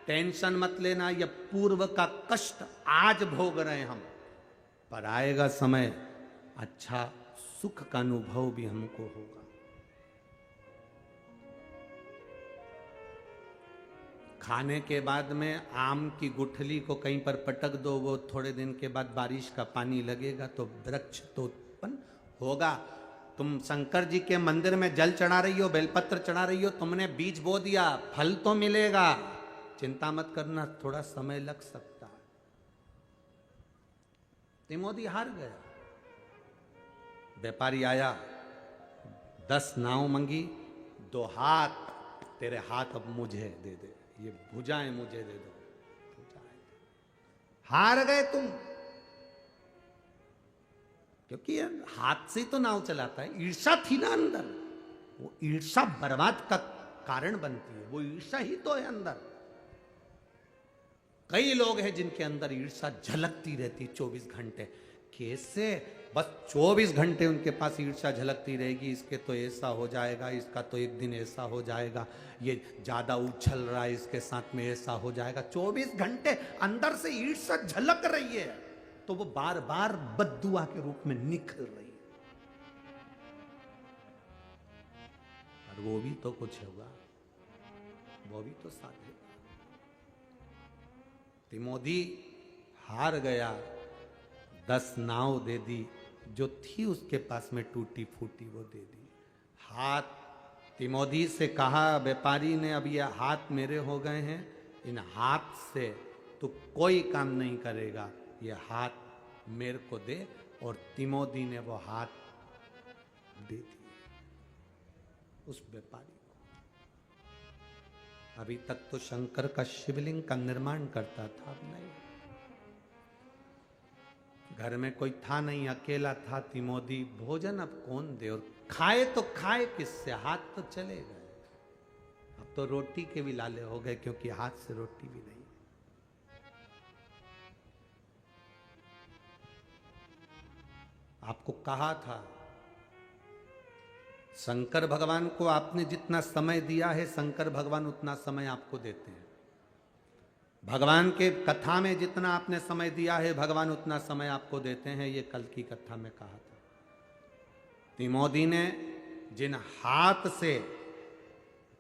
टेंशन मत लेना, यह पूर्व का कष्ट आज भोग रहे हैं हम, पर आएगा समय अच्छा सुख का अनुभव भी हमको होगा। खाने के बाद में आम की गुठली को कहीं पर पटक दो, वो थोड़े दिन के बाद बारिश का पानी लगेगा तो वृक्ष तो उत्पन्न होगा। तुम शंकर जी के मंदिर में जल चढ़ा रही हो, बेलपत्र चढ़ा रही हो, तुमने बीज बो दिया, फल तो मिलेगा। चिंता मत करना, थोड़ा समय लग सकता है। तिमोदी हार गया। व्यापारी आया, 10 नाव मंगी, 2 हाथ, तेरे हाथ अब मुझे दे दे, ये भुजाएं मुझे दे दो। हार गए तुम, क्योंकि हाथ से तो नाव चलाता है। ईर्षा थी ना अंदर, वो ईर्षा बर्बाद का कारण बनती है। वो ईर्षा ही तो है अंदर। कई लोग हैं जिनके अंदर ईर्षा झलकती रहती 24 घंटे। कैसे? बस 24 घंटे उनके पास ईर्षा झलकती रहेगी, इसके तो ऐसा हो जाएगा, इसका तो एक दिन ऐसा हो जाएगा, ये ज्यादा उछल रहा है, इसके साथ में ऐसा हो जाएगा। 24 घंटे अंदर से ईर्षा झलक रही है, तो वो बार बार बद्दुआ के रूप में निखर रही है। और वो भी तो कुछ होगा, वो भी तो साथ है। तिमोदी हार गया, 10 नाव दे दी, जो थी उसके पास में टूटी फूटी वो दे दी। हाथ तिमोदी से कहा व्यापारी ने, अब ये हाथ मेरे हो गए हैं, इन हाथ से तो कोई काम नहीं करेगा, ये हाथ मेरे को दे। और तिमोदी ने वो हाथ दे दिया। उस व्यापारी को। अभी तक तो शंकर का शिवलिंग का निर्माण करता था, अब नहीं। घर में कोई था नहीं, अकेला था तिमोदी। भोजन अब कौन दे, और खाए तो खाए किससे, हाथ तो चले गए। अब तो रोटी के भी लाले हो गए, क्योंकि हाथ से रोटी भी नहीं। आपको कहा था, शंकर भगवान को आपने जितना समय दिया है, शंकर भगवान उतना समय आपको देते हैं। भगवान के कथा में जितना आपने समय दिया है, भगवान उतना समय आपको देते हैं। ये कल की कथा में कहा था। तिमोदी ने जिन हाथ से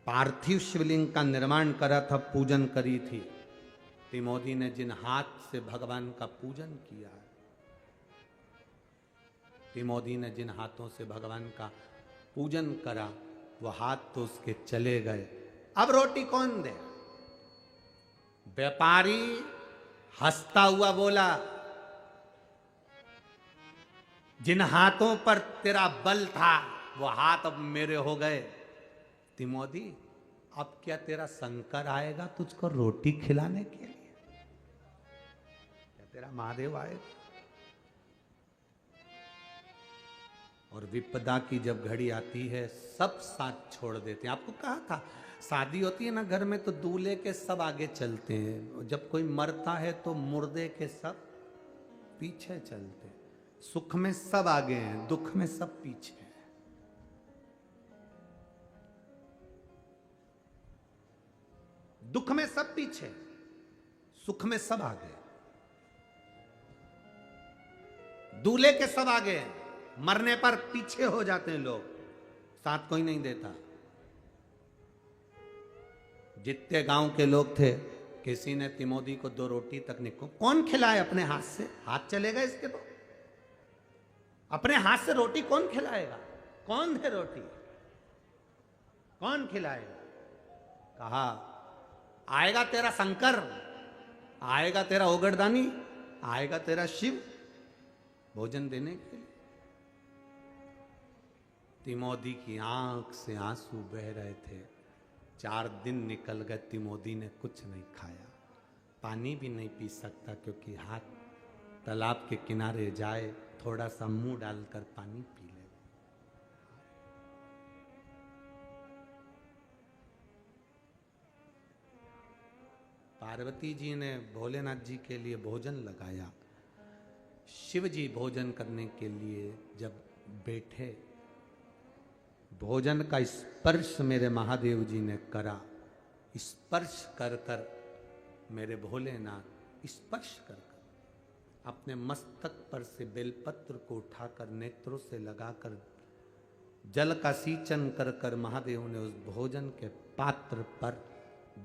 पार्थिव शिवलिंग का निर्माण करा था, पूजन करी थी, तिमोदी ने जिन हाथ से भगवान का पूजन किया है, तिमोदी ने जिन हाथों से भगवान का पूजन करा, वो हाथ तो उसके चले गए। अब रोटी कौन दे? व्यापारी हंसता हुआ बोला, जिन हाथों पर तेरा बल था वो हाथ अब मेरे हो गए। तिमोदी, अब क्या तेरा शंकर आएगा तुझको रोटी खिलाने के लिए? क्या तेरा महादेव आएगा? और विपदा की जब घड़ी आती है, सब साथ छोड़ देते हैं। आपको कहा था, शादी होती है ना घर में, तो दूल्हे के सब आगे चलते हैं, जब कोई मरता है तो मुर्दे के सब पीछे चलते हैं। सुख में सब आगे हैं, दुख में सब पीछे हैं। दुख में सब पीछे, सुख में सब आगे। दूल्हे के सब आगे हैं, मरने पर पीछे हो जाते हैं लोग, साथ कोई नहीं देता। जितने गांव के लोग थे, किसी ने तिमोदी को 2 रोटी तक नहीं, कौन खिलाए अपने हाथ से? हाथ चलेगा इसके तो। अपने हाथ से रोटी कौन खिलाएगा? कौन दे रोटी? कौन खिलाएगा? कहा, आएगा तेरा शंकर, आएगा तेरा ओगड़दानी, आएगा तेरा शिव भोजन देने के लिए। तिमोदी की आंख से आंसू बह रहे थे। 4 दिन निकल गए, तिमोदी ने कुछ नहीं खाया, पानी भी नहीं पी सकता, क्योंकि हाथ तालाब के किनारे जाए, थोड़ा सा मुंह डालकर पानी पी ले। पार्वती जी ने भोलेनाथ जी के लिए भोजन लगाया। शिव जी भोजन करने के लिए जब बैठे, भोजन का स्पर्श मेरे महादेव जी ने करा। स्पर्श कर कर मेरे भोलेनाथ स्पर्श कर कर अपने मस्तक पर से बेलपत्र को उठाकर नेत्रों से लगाकर जल का सींचन कर कर महादेव ने उस भोजन के पात्र पर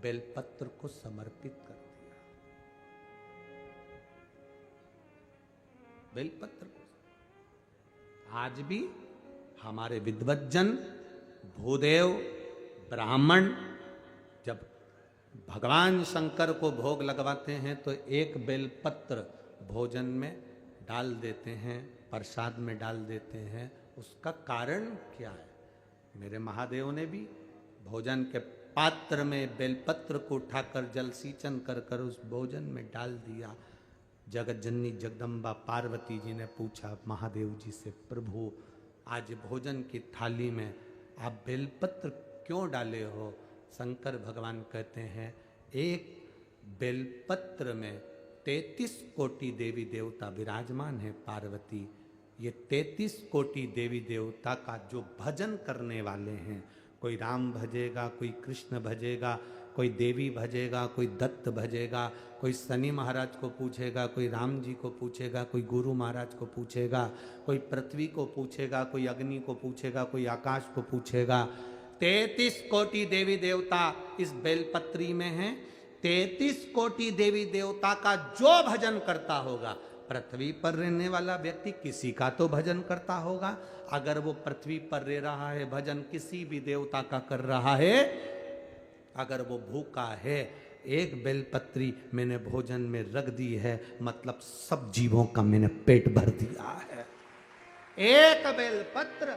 बेलपत्र को समर्पित कर दिया। बेलपत्र को आज भी हमारे विद्वज्जन, भूदेव, ब्राह्मण जब भगवान शंकर को भोग लगवाते हैं तो एक बेलपत्र भोजन में डाल देते हैं, प्रसाद में डाल देते हैं। उसका कारण क्या है? मेरे महादेव ने भी भोजन के पात्र में बेलपत्र को उठाकर जल सींचन कर कर उस भोजन में डाल दिया। जगत जननी जगदम्बा पार्वती जी ने पूछा महादेव जी से, प्रभु आज भोजन की थाली में आप बेलपत्र क्यों डाले हो? शंकर भगवान कहते हैं, एक बेलपत्र में 33 कोटि देवी देवता विराजमान है पार्वती। ये 33 कोटि देवी देवता का जो भजन करने वाले हैं, कोई राम भजेगा, कोई कृष्ण भजेगा, कोई देवी भजेगा, कोई दत्त भजेगा, कोई शनि महाराज को पूछेगा, कोई राम जी को पूछेगा, कोई गुरु महाराज को पूछेगा, कोई पृथ्वी को पूछेगा, कोई अग्नि को पूछेगा, कोई आकाश को पूछेगा। 33 कोटि देवी देवता इस बेलपत्री में हैं। 33 कोटि देवी देवता का जो भजन करता होगा, पृथ्वी पर रहने वाला व्यक्ति किसी का तो भजन करता होगा। अगर वो पृथ्वी पर रह रहा है, भजन किसी भी देवता का कर रहा है, अगर वो भूखा है, एक बेलपत्री मैंने भोजन में रख दी है, मतलब सब जीवों का मैंने पेट भर दिया है। एक बेलपत्र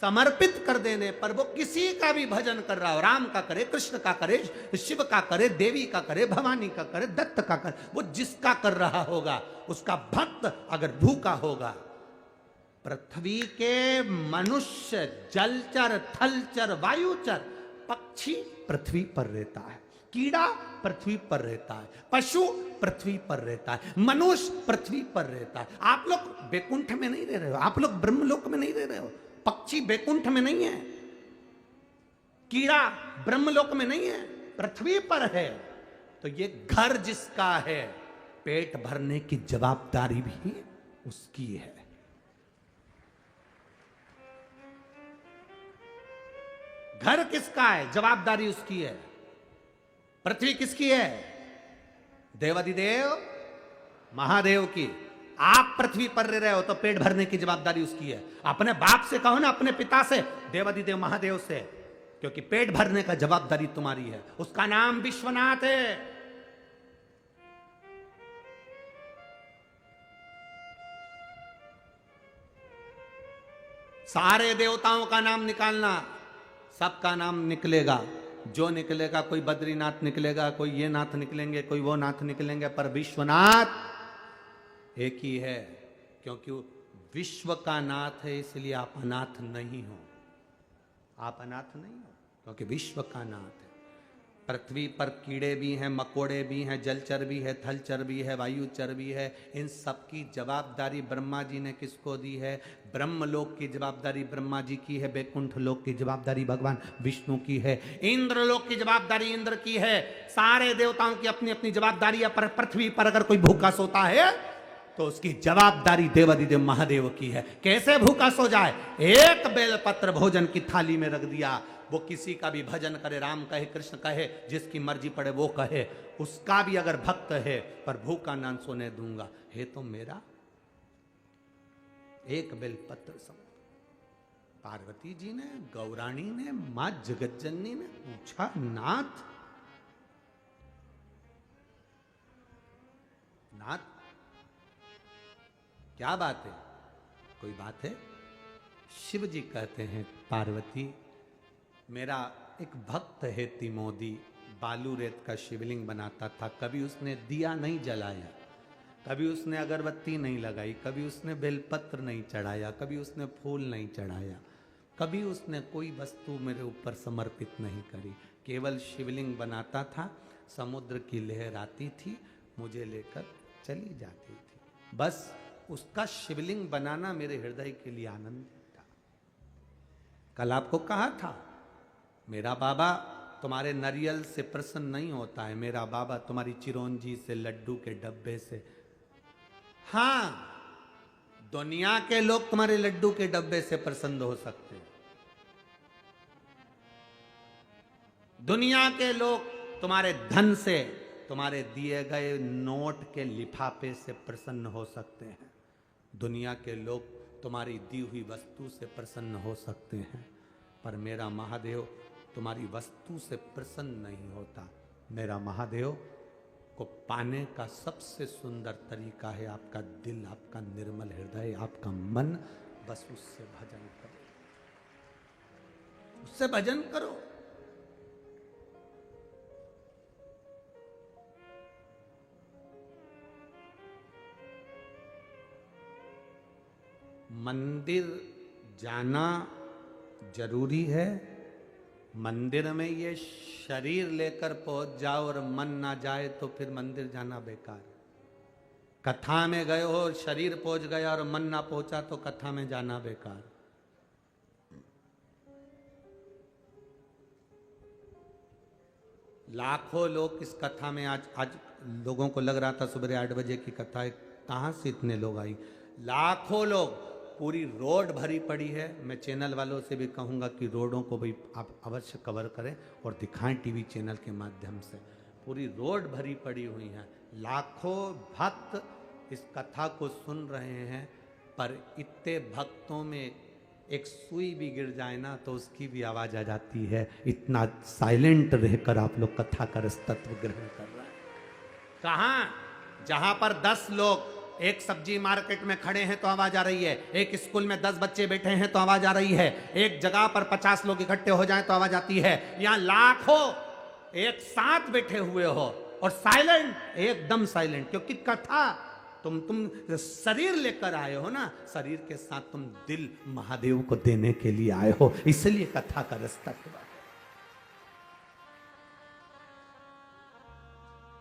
समर्पित कर देने पर वो किसी का भी भजन कर रहा हो, राम का करे, कृष्ण का करे, शिव का करे, देवी का करे, भवानी का करे, दत्त का करे, वो जिसका कर रहा होगा, उसका भक्त अगर भूखा होगा, पृथ्वी के मनुष्य, जलचर, थलचर, वायुचर, पक्षी पृथ्वी पर रहता है, कीड़ा पृथ्वी पर रहता है, पशु पृथ्वी पर रहता है, मनुष्य पृथ्वी पर रहता है। आप लोग बैकुंठ में नहीं रह रहे हो, आप लोग ब्रह्मलोक में नहीं रह रहे हो, पक्षी बैकुंठ में नहीं है, कीड़ा ब्रह्मलोक में नहीं है, पृथ्वी पर है। तो ये घर जिसका है, पेट भरने की जवाबदारी भी उसकी है। घर किसका है, जवाबदारी उसकी है। पृथ्वी किसकी है, देवाधिदेव महादेव की। आप पृथ्वी पर रह रहे हो तो पेट भरने की जवाबदारी उसकी है। अपने बाप से कहो ना, अपने पिता से, देवाधिदेव महादेव से, क्योंकि पेट भरने का जवाबदारी तुम्हारी है। उसका नाम विश्वनाथ है। सारे देवताओं का नाम निकालना, सबका नाम निकलेगा, जो निकलेगा, कोई बद्रीनाथ निकलेगा, कोई ये नाथ निकलेंगे, कोई वो नाथ निकलेंगे, पर विश्वनाथ एक ही है। क्योंकि विश्व का नाथ है, इसलिए आप अनाथ नहीं हो, आप अनाथ नहीं हो, क्योंकि विश्व का नाथ है। पृथ्वी पर कीड़े भी हैं, मकोड़े भी हैं, जलचर भी है, थलचर भी है, वायुचर भी है। इन सब की जवाबदारी ब्रह्मा जी ने किसको दी है? ब्रह्मलोक की जवाबदारी ब्रह्मा जी की है, बैकुंठ लोक की जवाबदारी भगवान विष्णु की है, इंद्रलोक की जवाबदारी इंद्र की है। सारे देवताओं की अपनी अपनी जवाबदारी है। पर पृथ्वी पर अगर कोई भूखा सोता है तो उसकी जवाबदारी देवाधिदेव महादेव की है। कैसे भूखा सो जाए? एक बेलपत्र भोजन की थाली में रख दिया, वो किसी का भी भजन करे, राम कहे, कृष्ण कहे, जिसकी मर्जी पड़े वो कहे, उसका भी अगर भक्त है, पर भूखा ना सोने दूंगा, हे तो मेरा एक बेलपत्र सम। पार्वती जी ने, गौराणी ने, मां जगज्जननी ने पूछा, नाथ नाथ क्या बात है? कोई बात है? शिव जी कहते हैं, पार्वती मेरा एक भक्त है तिमोदी, बालू रेत का शिवलिंग बनाता था। कभी उसने दिया नहीं जलाया, कभी उसने अगरबत्ती नहीं लगाई, कभी उसने बेलपत्र नहीं चढ़ाया, कभी उसने फूल नहीं चढ़ाया, कभी उसने कोई वस्तु मेरे ऊपर समर्पित नहीं करी। केवल शिवलिंग बनाता था, समुद्र की लहर आती थी, मुझे लेकर चली जाती थी। बस उसका शिवलिंग बनाना मेरे हृदय के लिए आनंद था। कल आपको कहा था, मेरा बाबा तुम्हारे नारियल से प्रसन्न नहीं होता है, मेरा बाबा तुम्हारी चिरौंजी से, लड्डू के डब्बे से। हां, दुनिया के लोग तुम्हारे लड्डू के डब्बे से प्रसन्न हो सकते हैं, दुनिया के लोग तुम्हारे धन से, तुम्हारे दिए गए नोट के लिफाफे से प्रसन्न हो सकते हैं, दुनिया के लोग तुम्हारी दी हुई वस्तु से प्रसन्न हो सकते हैं, पर मेरा महादेव तुम्हारी वस्तु से प्रसन्न नहीं होता। मेरा महादेव को पाने का सबसे सुंदर तरीका है आपका दिल, आपका निर्मल हृदय, आपका मन। बस उससे भजन करो, उससे भजन करो। मंदिर जाना जरूरी है, मंदिर में ये शरीर लेकर पहुंच जाओ और मन ना जाए तो फिर मंदिर जाना बेकार। कथा में गए हो, शरीर पहुंच गया और मन ना पहुंचा तो कथा में जाना बेकार। लाखों लोग इस कथा में, आज लोगों को लग रहा था सुबह 8 बजे की कथा है, कहां से इतने लोग आई? लाखों लोग, पूरी रोड भरी पड़ी है। मैं चैनल वालों से भी कहूँगा कि रोडों को भी आप अवश्य कवर करें और दिखाएं टीवी चैनल के माध्यम से। पूरी रोड भरी पड़ी हुई है, लाखों भक्त इस कथा को सुन रहे हैं, पर इतने भक्तों में एक सुई भी गिर जाए ना तो उसकी भी आवाज़ आ जाती है। इतना साइलेंट रहकर आप लोग कथा का रस तत्व ग्रहण कर रहे हैं। कहाँ? जहाँ पर 10 लोग एक सब्जी मार्केट में खड़े हैं तो आवाज आ रही है, एक स्कूल में 10 बच्चे बैठे हैं तो आवाज आ रही है, एक जगह पर 50 लोग इकट्ठे हो जाएं तो आवाज आती है। यहां लाखों एक साथ बैठे हुए हो और साइलेंट, एकदम साइलेंट, क्योंकि कथा तुम शरीर लेकर आए हो ना, शरीर के साथ तुम दिल महादेव को देने के लिए आए हो, इसलिए कथा का रास्ता खुला।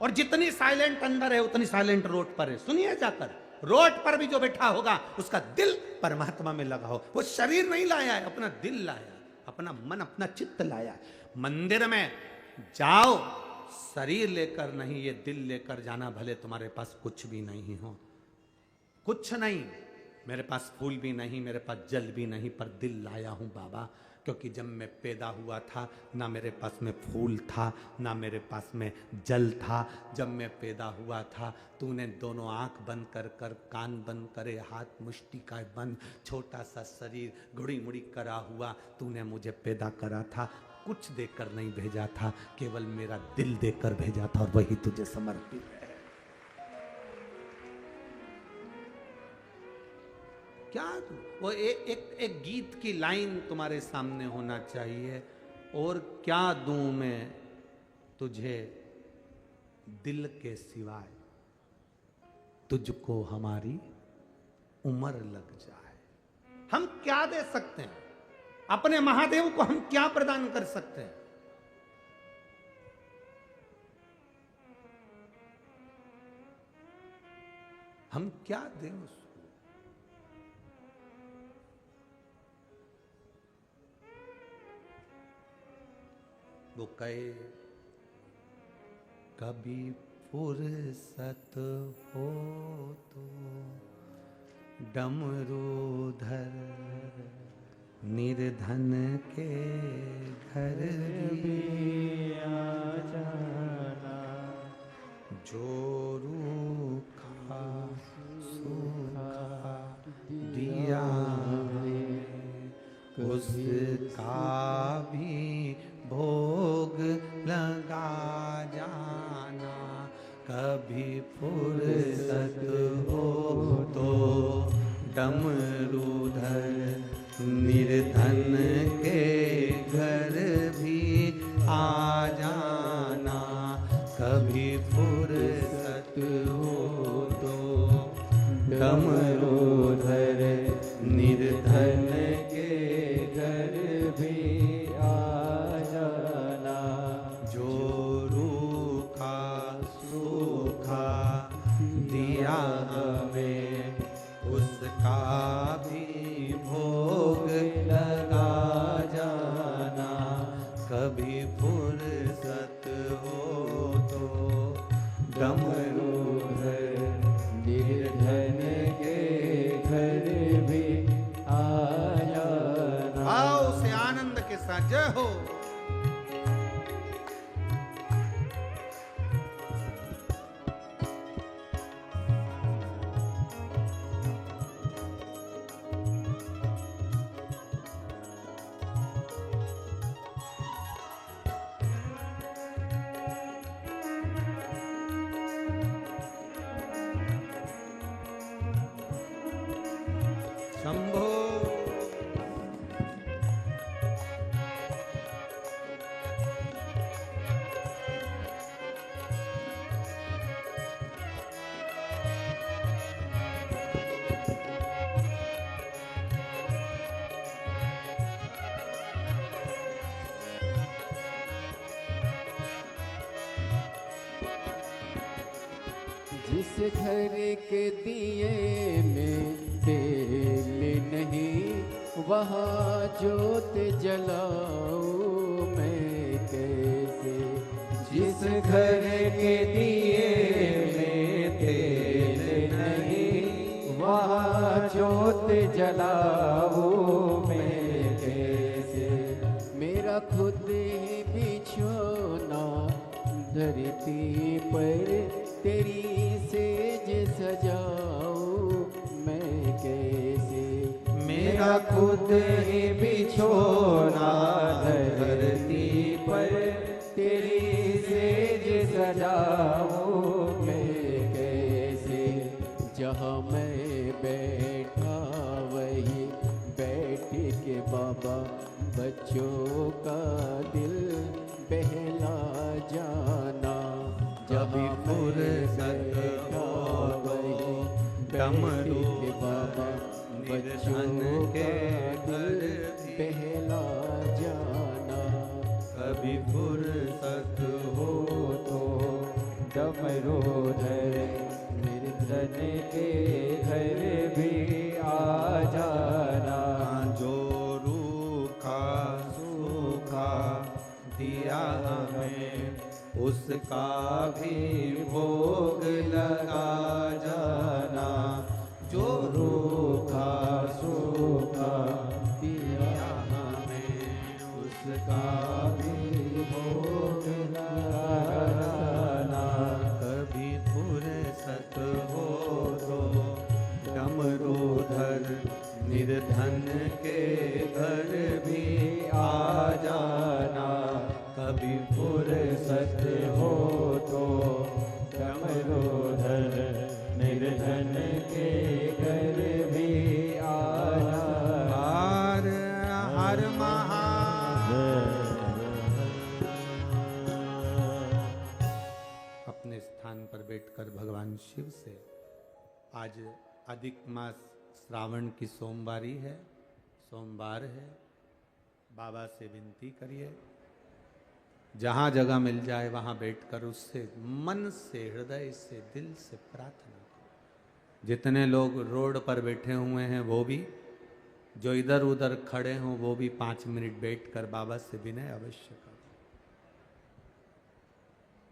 और जितनी साइलेंट अंदर है उतनी साइलेंट रोड पर है। सुनिए जाकर, रोड पर भी जो बैठा होगा उसका दिल परमात्मा में लगा हो। वो शरीर नहीं लाया है, अपना दिल लाया, अपना मन, अपना चित्त लाया। मंदिर में जाओ शरीर लेकर नहीं, ये दिल लेकर जाना। भले तुम्हारे पास कुछ भी नहीं हो, कुछ नहीं, मेरे पास फूल भी नहीं, मेरे पास जल भी नहीं, पर दिल लाया हूं बाबा, क्योंकि जब मैं पैदा हुआ था ना मेरे पास में फूल था ना मेरे पास में जल था। जब मैं पैदा हुआ था तूने दोनों आंख बंद कर कर, कान बंद करे, हाथ मुष्टि का बंद, छोटा सा शरीर घुड़ी मुड़ी करा हुआ, तूने मुझे पैदा करा था। कुछ देकर नहीं भेजा था, केवल मेरा दिल देकर भेजा था, और वही तुझे समर्पित है। क्या वो एक गीत की लाइन तुम्हारे सामने होना चाहिए, और क्या दूं मैं तुझे दिल के सिवाय, तुझको हमारी उम्र लग जाए। हम क्या दे सकते हैं अपने महादेव को, हम क्या प्रदान कर सकते हैं? हम क्या दें उसको? वो कहे कभी फुर्सत हो तो डमरूधर निर्धन के घर भी आ जाना, जो रूखा सूखा दिया उसका भी भोग लगा जाना। कभी फुर्सत हो तो डमरूधर निर्धन के घर भी आ जाना। कभी फुर्सत हो तो डमरूधर निर्धन के घर भी आ जाना। जो रूखा सूखा दिया हमें उसका भी भोग लगा जाना। कभी फुर्सत हो तो डमरूधर निर्धन के घर भी आ जाना। आओ से आनंद के साथ जय हो। शंभो जिस घर के दिए में तेल नहीं, वहाँ जोत जलाऊं मैं कैसे। जिस घर के दिए में तेल नहीं, वहाँ जोत जलाऊं मैं कैसे। मेरा खुद ही बिछोना धरती पर तेरी सेज सजाऊं मैं कैसे। मेरा खुद ही बिछोना धरती पर तेरी सेज सजाऊं मैं कैसे। जहाँ जहाँ मैं बैठा वही बैठ के बाबा बच्चों का दिल बहला जाना। कभी जहाँ फुर्सत बैठा वही डमरू बैठ के बाबा बच्चों के का घर दिल भी बहला जाना। कभी फुर्सत हो तो डमरू धरे निर्धन के घर भी आ जाना। जो रूखा सूखा दिया हमें उसका भी भोग लगा जाना। जो रूखा सूखा दिया हमें उसका भी भोग लगा जाना। कभी फुर्सत हो तो डमरूधर निर्धन के घर भी आ जाना। कभी फुर्सत हो तो डमरूधर निर्धन के घर भी आ जाना। हर हर अपने स्थान पर बैठकर भगवान शिव से आज अधिक मास श्रावण की सोमवारी है, सोमवार है। बाबा से विनती करिए, जहाँ जगह मिल जाए वहाँ बैठकर उससे मन से, हृदय से, दिल से प्रार्थना करो। जितने लोग रोड पर बैठे हुए हैं वो भी, जो इधर उधर खड़े हों वो भी 5 मिनट बैठकर बाबा से विनय अवश्य करो,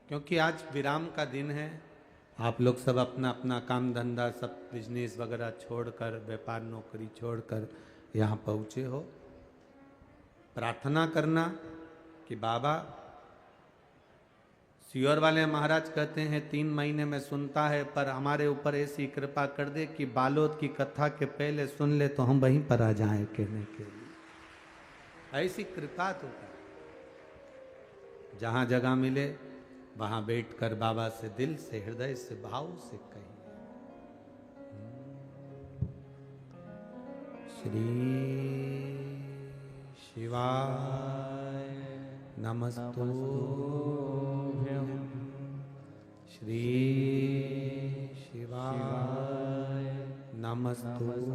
क्योंकि आज विराम का दिन है। आप लोग सब अपना अपना काम धंधा, सब बिजनेस वगैरह छोड़कर, व्यापार नौकरी छोड़कर यहाँ पहुँचे हो। प्रार्थना करना कि बाबा, सियोर वाले महाराज कहते हैं 3 महीने में सुनता है, पर हमारे ऊपर ऐसी कृपा कर दे कि बालोद की कथा के पहले सुन ले तो हम वहीं पर आ जाएं कहने के लिए। ऐसी कृपा तो कर। जहाँ जगह मिले वहाँ बैठकर बाबा से दिल से, हृदय से, भाव से कहिए, श्री शिवाय नमस्तुभ्यं। श्री शिवाय नमस्तुभ्यं।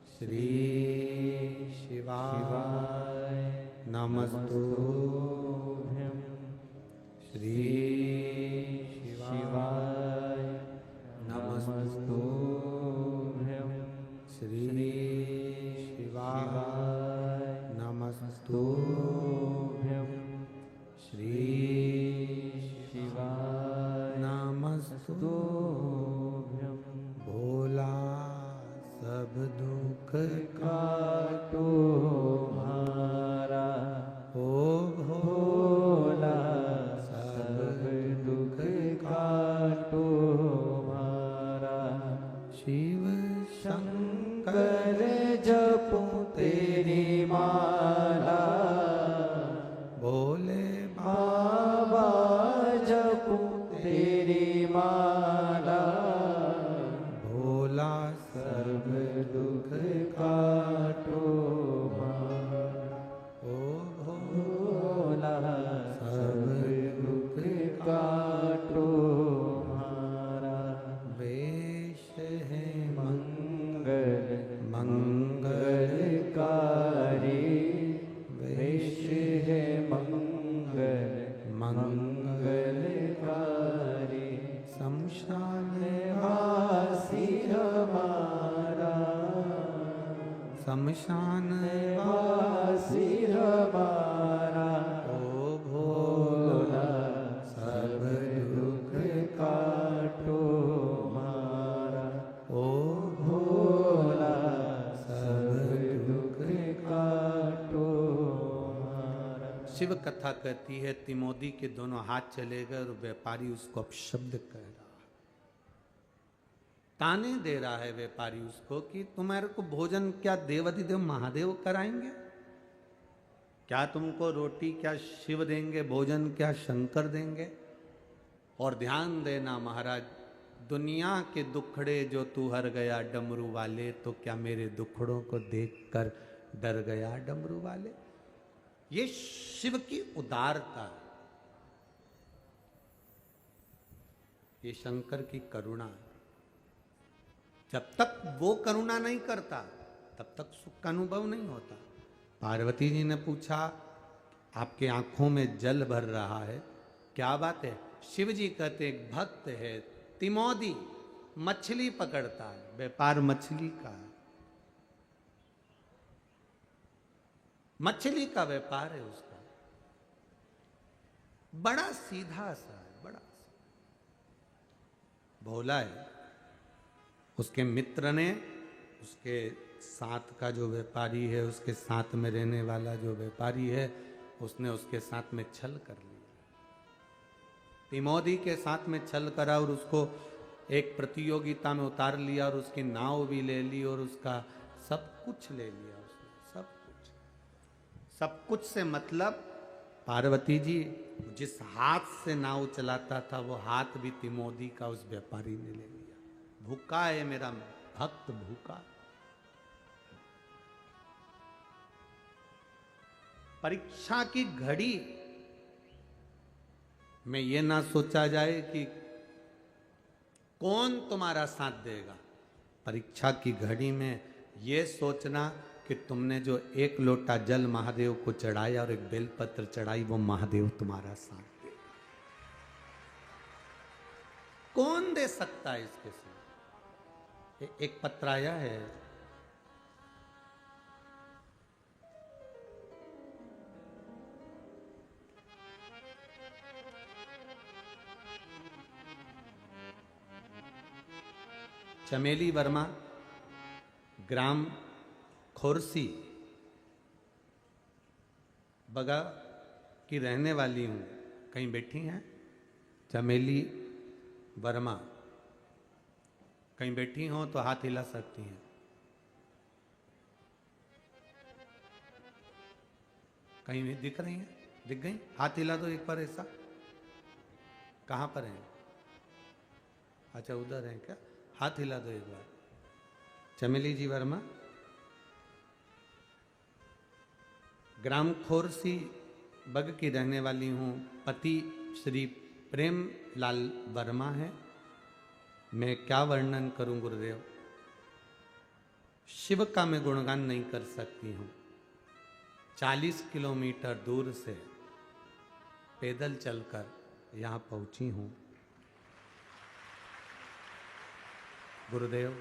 श्री शिवाय नमस्तुभ्यं। श्री शिवाय नमस्तुभ्यं। श्री शिवाय नमस्तुभ्यं। श्री शिवाय नमस्तुभ्यं। भोला सब दुख काटो हमारा, ओ भोला सब दुख काटो हमारा। शिव शंकर जपो तेरी माला, भोले बाबा जपो तेरी माला। भोला सर्व दुख काटो हमारा, ओ भोला सब दुख काटो हमारा। वेश है मंगल मंगलकारी, वेश है मंगल मंगलकारी। शमशान वासी हमारा, शमशान वासी हमारा। ओ भोला सब दुख काटो हमारा, ओ भोला सब दुख काटो हमारा। शिव कथा कहती है तिमोदी के दोनों हाथ चले गए और व्यापारी उसको अपशब्द कह रहा है, ताने दे रहा है व्यापारी उसको कि तुम्हारे को भोजन क्या देवाधिदेव महादेव कराएंगे? क्या तुमको रोटी क्या शिव देंगे, भोजन क्या शंकर देंगे? और ध्यान देना महाराज, दुनिया के दुखड़े जो तू हर गया डमरू वाले, तो क्या मेरे दुखड़ों को देखकर डर गया डमरू वाले। ये शिव की उदारता है, ये शंकर की करुणा है। जब तक वो करुणा नहीं करता तब तक सुख का अनुभव नहीं होता। पार्वती जी ने पूछा, आपके आंखों में जल भर रहा है, क्या बात है? शिव जी कहते, एक भक्त है तिमोदी, मछली पकड़ता है, व्यापार मछली का है, मछली का व्यापार है उसका, बड़ा सीधा सा है, बड़ा भोला है। उसके मित्र ने, उसके साथ का जो व्यापारी है, उसके साथ में रहने वाला जो व्यापारी है, उसने उसके साथ में छल कर लिया। तिमोदी के साथ में छल करा और उसको एक प्रतियोगिता में उतार लिया और उसकी नाव भी ले ली और उसका सब कुछ ले लिया उसने, सब कुछ। सब कुछ से मतलब पार्वती जी जिस हाथ से नाव चलाता था वो हाथ भी तिमोदी का उस व्यापारी ने ले लिया। भूखा है मेरा भक्त, भूखा। परीक्षा की घड़ी में ये ना सोचा जाए कि कौन तुम्हारा साथ देगा। परीक्षा की घड़ी में ये सोचना कि तुमने जो एक लोटा जल महादेव को चढ़ाया और एक बेलपत्र चढ़ाई, वो महादेव तुम्हारा साथ देगा। कौन दे सकता है इसके साथ? एक पत्र आया है, चमेली वर्मा, ग्राम खोरसी, बगा की रहने वाली हूँ। कहीं बैठी हैं? चमेली वर्मा, कहीं बैठी हो तो हाथ हिला सकती हैं। कहीं भी दिख रही हैं? दिख गई? हाथ हिला दो एक बार ऐसा। कहाँ पर हैं? अच्छा उधर हैं क्या? हाथ हिला दो एक बार। चमेली जी वर्मा, ग्राम खोरसी बग की रहने वाली हूँ। पति श्री प्रेम लाल वर्मा है। मैं क्या वर्णन करूं गुरुदेव, शिव का मैं गुणगान नहीं कर सकती हूँ। 40 किलोमीटर दूर से पैदल चलकर यहाँ पहुँची हूँ। गुरुदेव,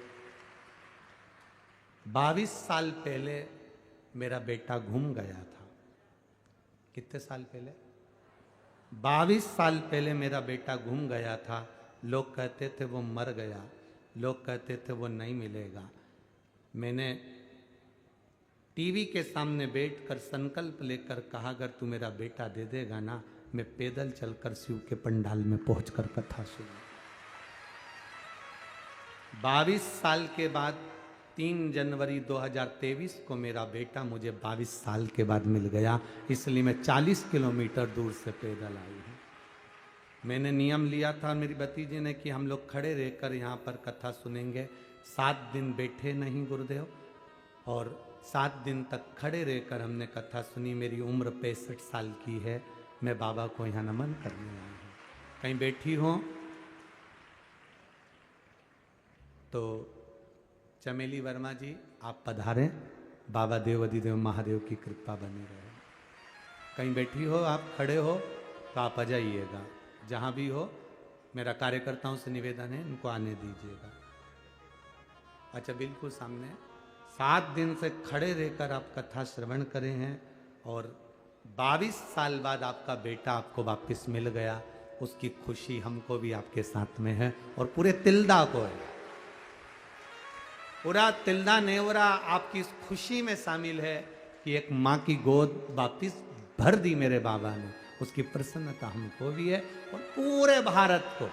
22 साल पहले मेरा बेटा घूम गया था। कितने साल पहले? 22 साल पहले मेरा बेटा घूम गया था। लोग कहते थे वो मर गया, लोग कहते थे वो नहीं मिलेगा। मैंने टीवी के सामने बैठकर संकल्प लेकर कहा, अगर तू मेरा बेटा दे देगा ना, मैं पैदल चलकर शिव के पंडाल में पहुंचकर कथा सुनूं। 22 साल के बाद 3 जनवरी 2023 को मेरा बेटा मुझे 22 साल के बाद मिल गया। इसलिए मैं 40 किलोमीटर दूर से पैदल आई हूँ। मैंने नियम लिया था मेरी भतीजी ने कि हम लोग खड़े रहकर यहाँ पर कथा सुनेंगे। 7 दिन बैठे नहीं गुरुदेव, और 7 दिन तक खड़े रहकर हमने कथा सुनी। मेरी उम्र 65 साल की है। मैं बाबा को यहाँ नमन करने आई हूँ। कहीं बैठी हो तो चमेली वर्मा जी आप पधारें। बाबा देव अधिदेव महादेव की कृपा बनी रहे। कहीं बैठी हो, आप खड़े हो तो आप आ जाइएगा। जहाँ भी हो, मेरा कार्यकर्ताओं से निवेदन है, इनको आने दीजिएगा। अच्छा, बिल्कुल सामने। 7 दिन से खड़े रहकर आप कथा श्रवण करे हैं और 22 साल बाद आपका बेटा आपको वापस मिल गया। उसकी खुशी हमको भी आपके साथ में है और पूरे तिल्दा को है। पूरा तिल्दा नेवरा आपकी इस खुशी में शामिल है कि एक माँ की गोद वापिस भर दी मेरे बाबा ने। उसकी प्रसन्नता हमको भी है और पूरे भारत को।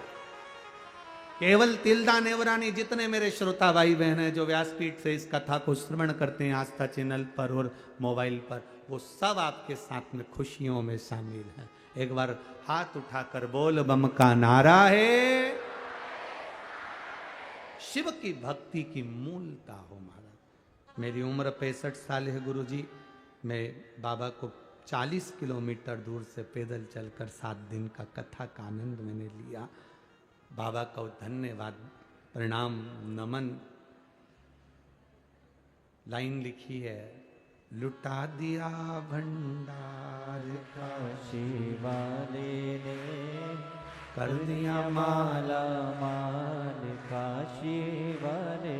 केवल तिल्दा नेवरा नहीं, जितने मेरे श्रोता भाई बहन हैं जो व्यासपीठ से इस कथा को श्रवण करते हैं आस्था चैनल पर और मोबाइल पर, वो सब आपके साथ में खुशियों में शामिल हैं। एक बार हाथ उठाकर बोल बम का नारा है, शिव की भक्ति की मूलता हो महाराज। मेरी उम्र 65 साल है गुरुजी। मैं बाबा को 40 किलोमीटर दूर से पैदल चलकर 7 दिन का कथा का आनंद मैंने लिया। बाबा को धन्यवाद, प्रणाम, नमन। लाइन लिखी है, लुटा दिया भंडार का शिवाले ने कर दिया माला माल काशी वाले